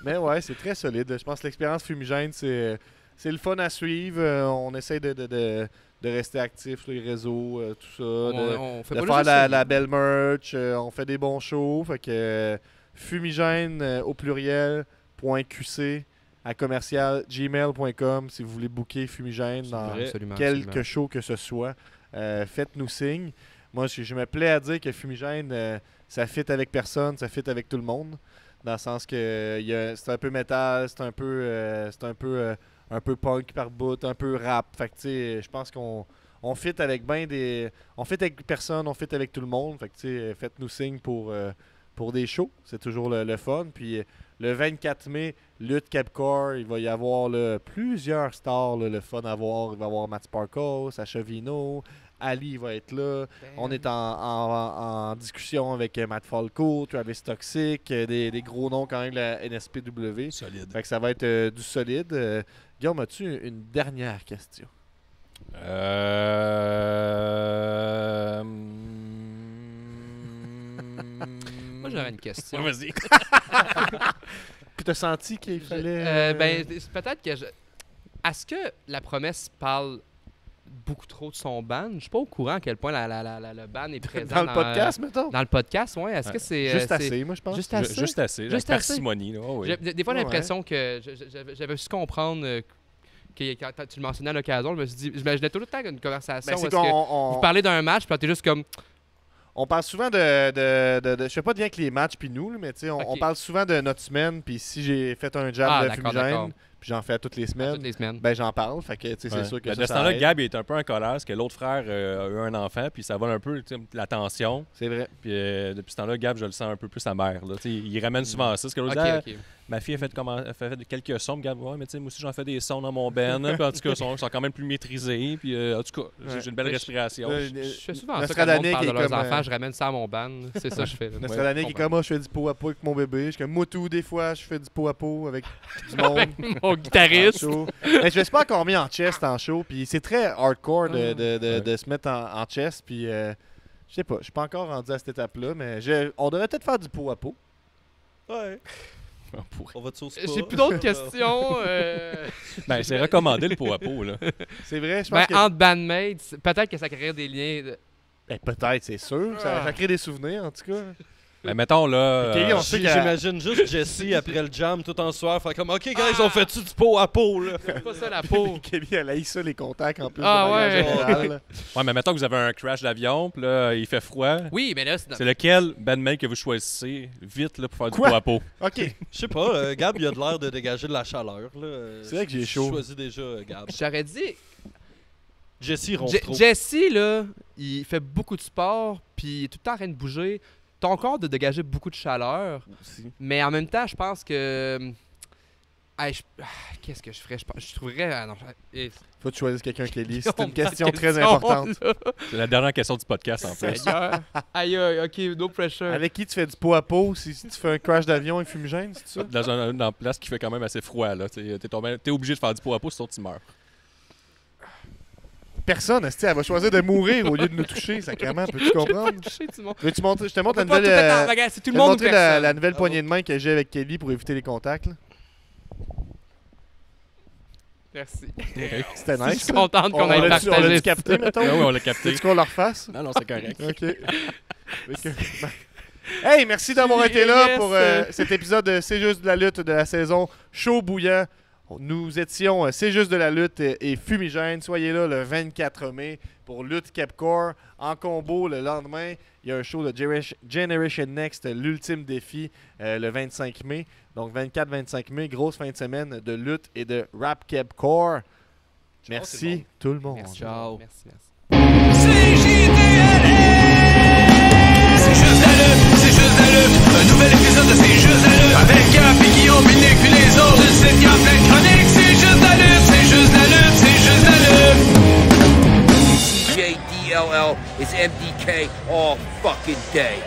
Mais ouais, c'est très solide. Je pense que l'expérience fumigène, c'est le fun à suivre. On essaie de rester actif sur les réseaux, tout ça. on fait De pas faire juste ça. la belle merch. On fait des bons shows. Fait que fumigène au pluriel .qc à commercial gmail.com si vous voulez booker fumigène dans vrai. Absolument, quelque absolument. show que ce soit. Faites-nous signe. Moi, je me plais à dire que fumigène, ça fit avec personne, ça fit avec tout le monde. Dans le sens que c'est un peu métal, c'est un peu punk par bout, un peu rap. Fait que tu sais, je pense qu'on fit avec on fit avec personne, on fit avec tout le monde. Fait que tu sais, faites-nous signe pour des shows. C'est toujours le fun. Puis le 24 mai, Lutte Capcore, il va y avoir là, plusieurs stars, là, le fun à voir. Il va y avoir Matt Sparkle, Sacha Vino, Ali va être là. On est en discussion avec Matt Falco, Travis Toxic, des gros noms quand même de la NSPW. Solide. Fait que ça va être du solide. Guillaume, as-tu une dernière question? Moi, j'aurais une question. Ouais, vas-y. Puis t'as senti qu'il fallait... Peut-être que Est-ce que la promesse parle beaucoup trop de son ban? Je suis pas au courant à quel point le ban est présent dans le podcast, mettons? Dans le podcast, oui. Est-ce que c'est... Juste c'est assez, moi, je pense. Juste assez? Juste assez. Juste Avec assez. parcimonie. Là. Oh, oui. Des fois, j'ai l'impression que j'avais su comprendre que quand tu le mentionnais à l'occasion, je me suis dit... J'imaginais tout le temps une conversation où est-ce que vous parlez d'un match, puis t'es juste comme... On parle souvent je sais pas de lien avec les matchs puis nous, mais tu sais, on parle souvent de notre semaine, puis si j'ai fait un jab de fumigène, puis j'en fais à toutes les semaines, ben j'en parle, fait que tu sais, c'est sûr que de ce temps-là, Gab il est un peu en colère parce que l'autre frère a eu un enfant, puis ça vole un peu la tension. C'est vrai. Puis depuis ce temps-là, Gab, je le sens un peu plus amer. Là. Il ramène souvent ça. Parce que l'autre dit, ma fille a fait quelques sons, puis Gab, ouais, mais tu sais, moi aussi j'en fais des sons dans mon ben. Puis en tout cas, ils sont quand même plus maîtrisés. Puis en tout cas, j'ai une belle respiration. Je fais souvent ça quand le monde parle de leurs enfants, je ramène ça à mon ban. C'est ça que je fais. Nostradamus qui est comme moi, je fais du pot à pot avec mon bébé. Je suis comme moi tout, des fois, je fais du pot à pot avec du monde. Mon guitariste. Mais je me suis pas encore mis en chest en show, puis c'est très hardcore de se mettre en chest, puis je sais pas, je suis pas encore rendu à cette étape-là, mais on devrait peut-être faire du pot à pot. Ouais. On va te saucer. J'ai plus d'autres questions. Ben, c'est recommandé le pot à pot, là. C'est vrai, je pense que... Entre bandmates, peut-être que ça crée des liens... Ben, peut-être, c'est sûr. Ça crée des souvenirs, en tout cas. Ben, mettons là. Kelly, on sait J'imagine juste Jesse après le jam tout en soir faire comme OK guys, on fait-tu du pot à pot là? C'est pas ça la peau. Kelly, elle a eu ça, les contacts en plus. Ah de ouais. général. Ouais, mais mettons que vous avez un crash d'avion, puis là, il fait froid. Oui, mais là, C'est lequel bandmate que vous choisissez vite là, pour faire Quoi? du pot à pot? OK. Je sais pas, Gab il a de l'air de dégager de la chaleur là. C'est vrai que j'ai chaud. Je choisis déjà Gab. J'aurais dit... Jesse ronfle trop. Jesse, là, il fait beaucoup de sport, puis il est tout le temps en train de bouger. Ton corps de dégager beaucoup de chaleur, mais en même temps, je pense que... qu'est-ce que je ferais? Je trouverais... Faut que tu choisisses quelqu'un, Kelly. C'est Non, une question pas de très question, importante. là. C'est la dernière question du podcast en plus. Seigneur. Aïe, ok, no pressure. Avec qui tu fais du pot à pot si tu fais un crash d'avion et fumigène, c'est ça? Dans une place qui fait quand même assez froid. Là. T'es obligé de faire du pot à pot, sinon tu meurs. Personne, elle va choisir de mourir au lieu de nous toucher, sacrément. Peux-tu comprendre? Veux-tu montrer? Je te montre C'est tout le monde. la nouvelle poignée de main que j'ai avec Kelly pour éviter les contacts. Là. Merci. C'était Je nice. suis contente qu'on ait On l'a-tu partagé. capté, mettons? Ah oui, on l'a capté. Veux-tu qu'on le refasse? Non, c'est correct. OK. Hey, merci d'avoir été là pour cet épisode de C'est juste de la lutte de la saison chaud bouillant. Nous étions C'est juste de la lutte et Fumigène. Soyez là le 24 mai pour Lutte Capcore. En combo, le lendemain, il y a un show de Generation Next, l'ultime défi, le 25 mai. Donc 24-25 mai, grosse fin de semaine de lutte et de rap Capcore. Merci tout le monde. Merci. Ciao. Merci. C'est juste la lutte, c'est juste la lutte. Un nouvel épisode de C'est juste la lutte. Avec Gap et Guillaume, Nick puis les autres. Une sitcom plein de chroniques. C'est juste la lutte, c'est juste la lutte, c'est juste la lutte. JDLL is MDK all fucking day.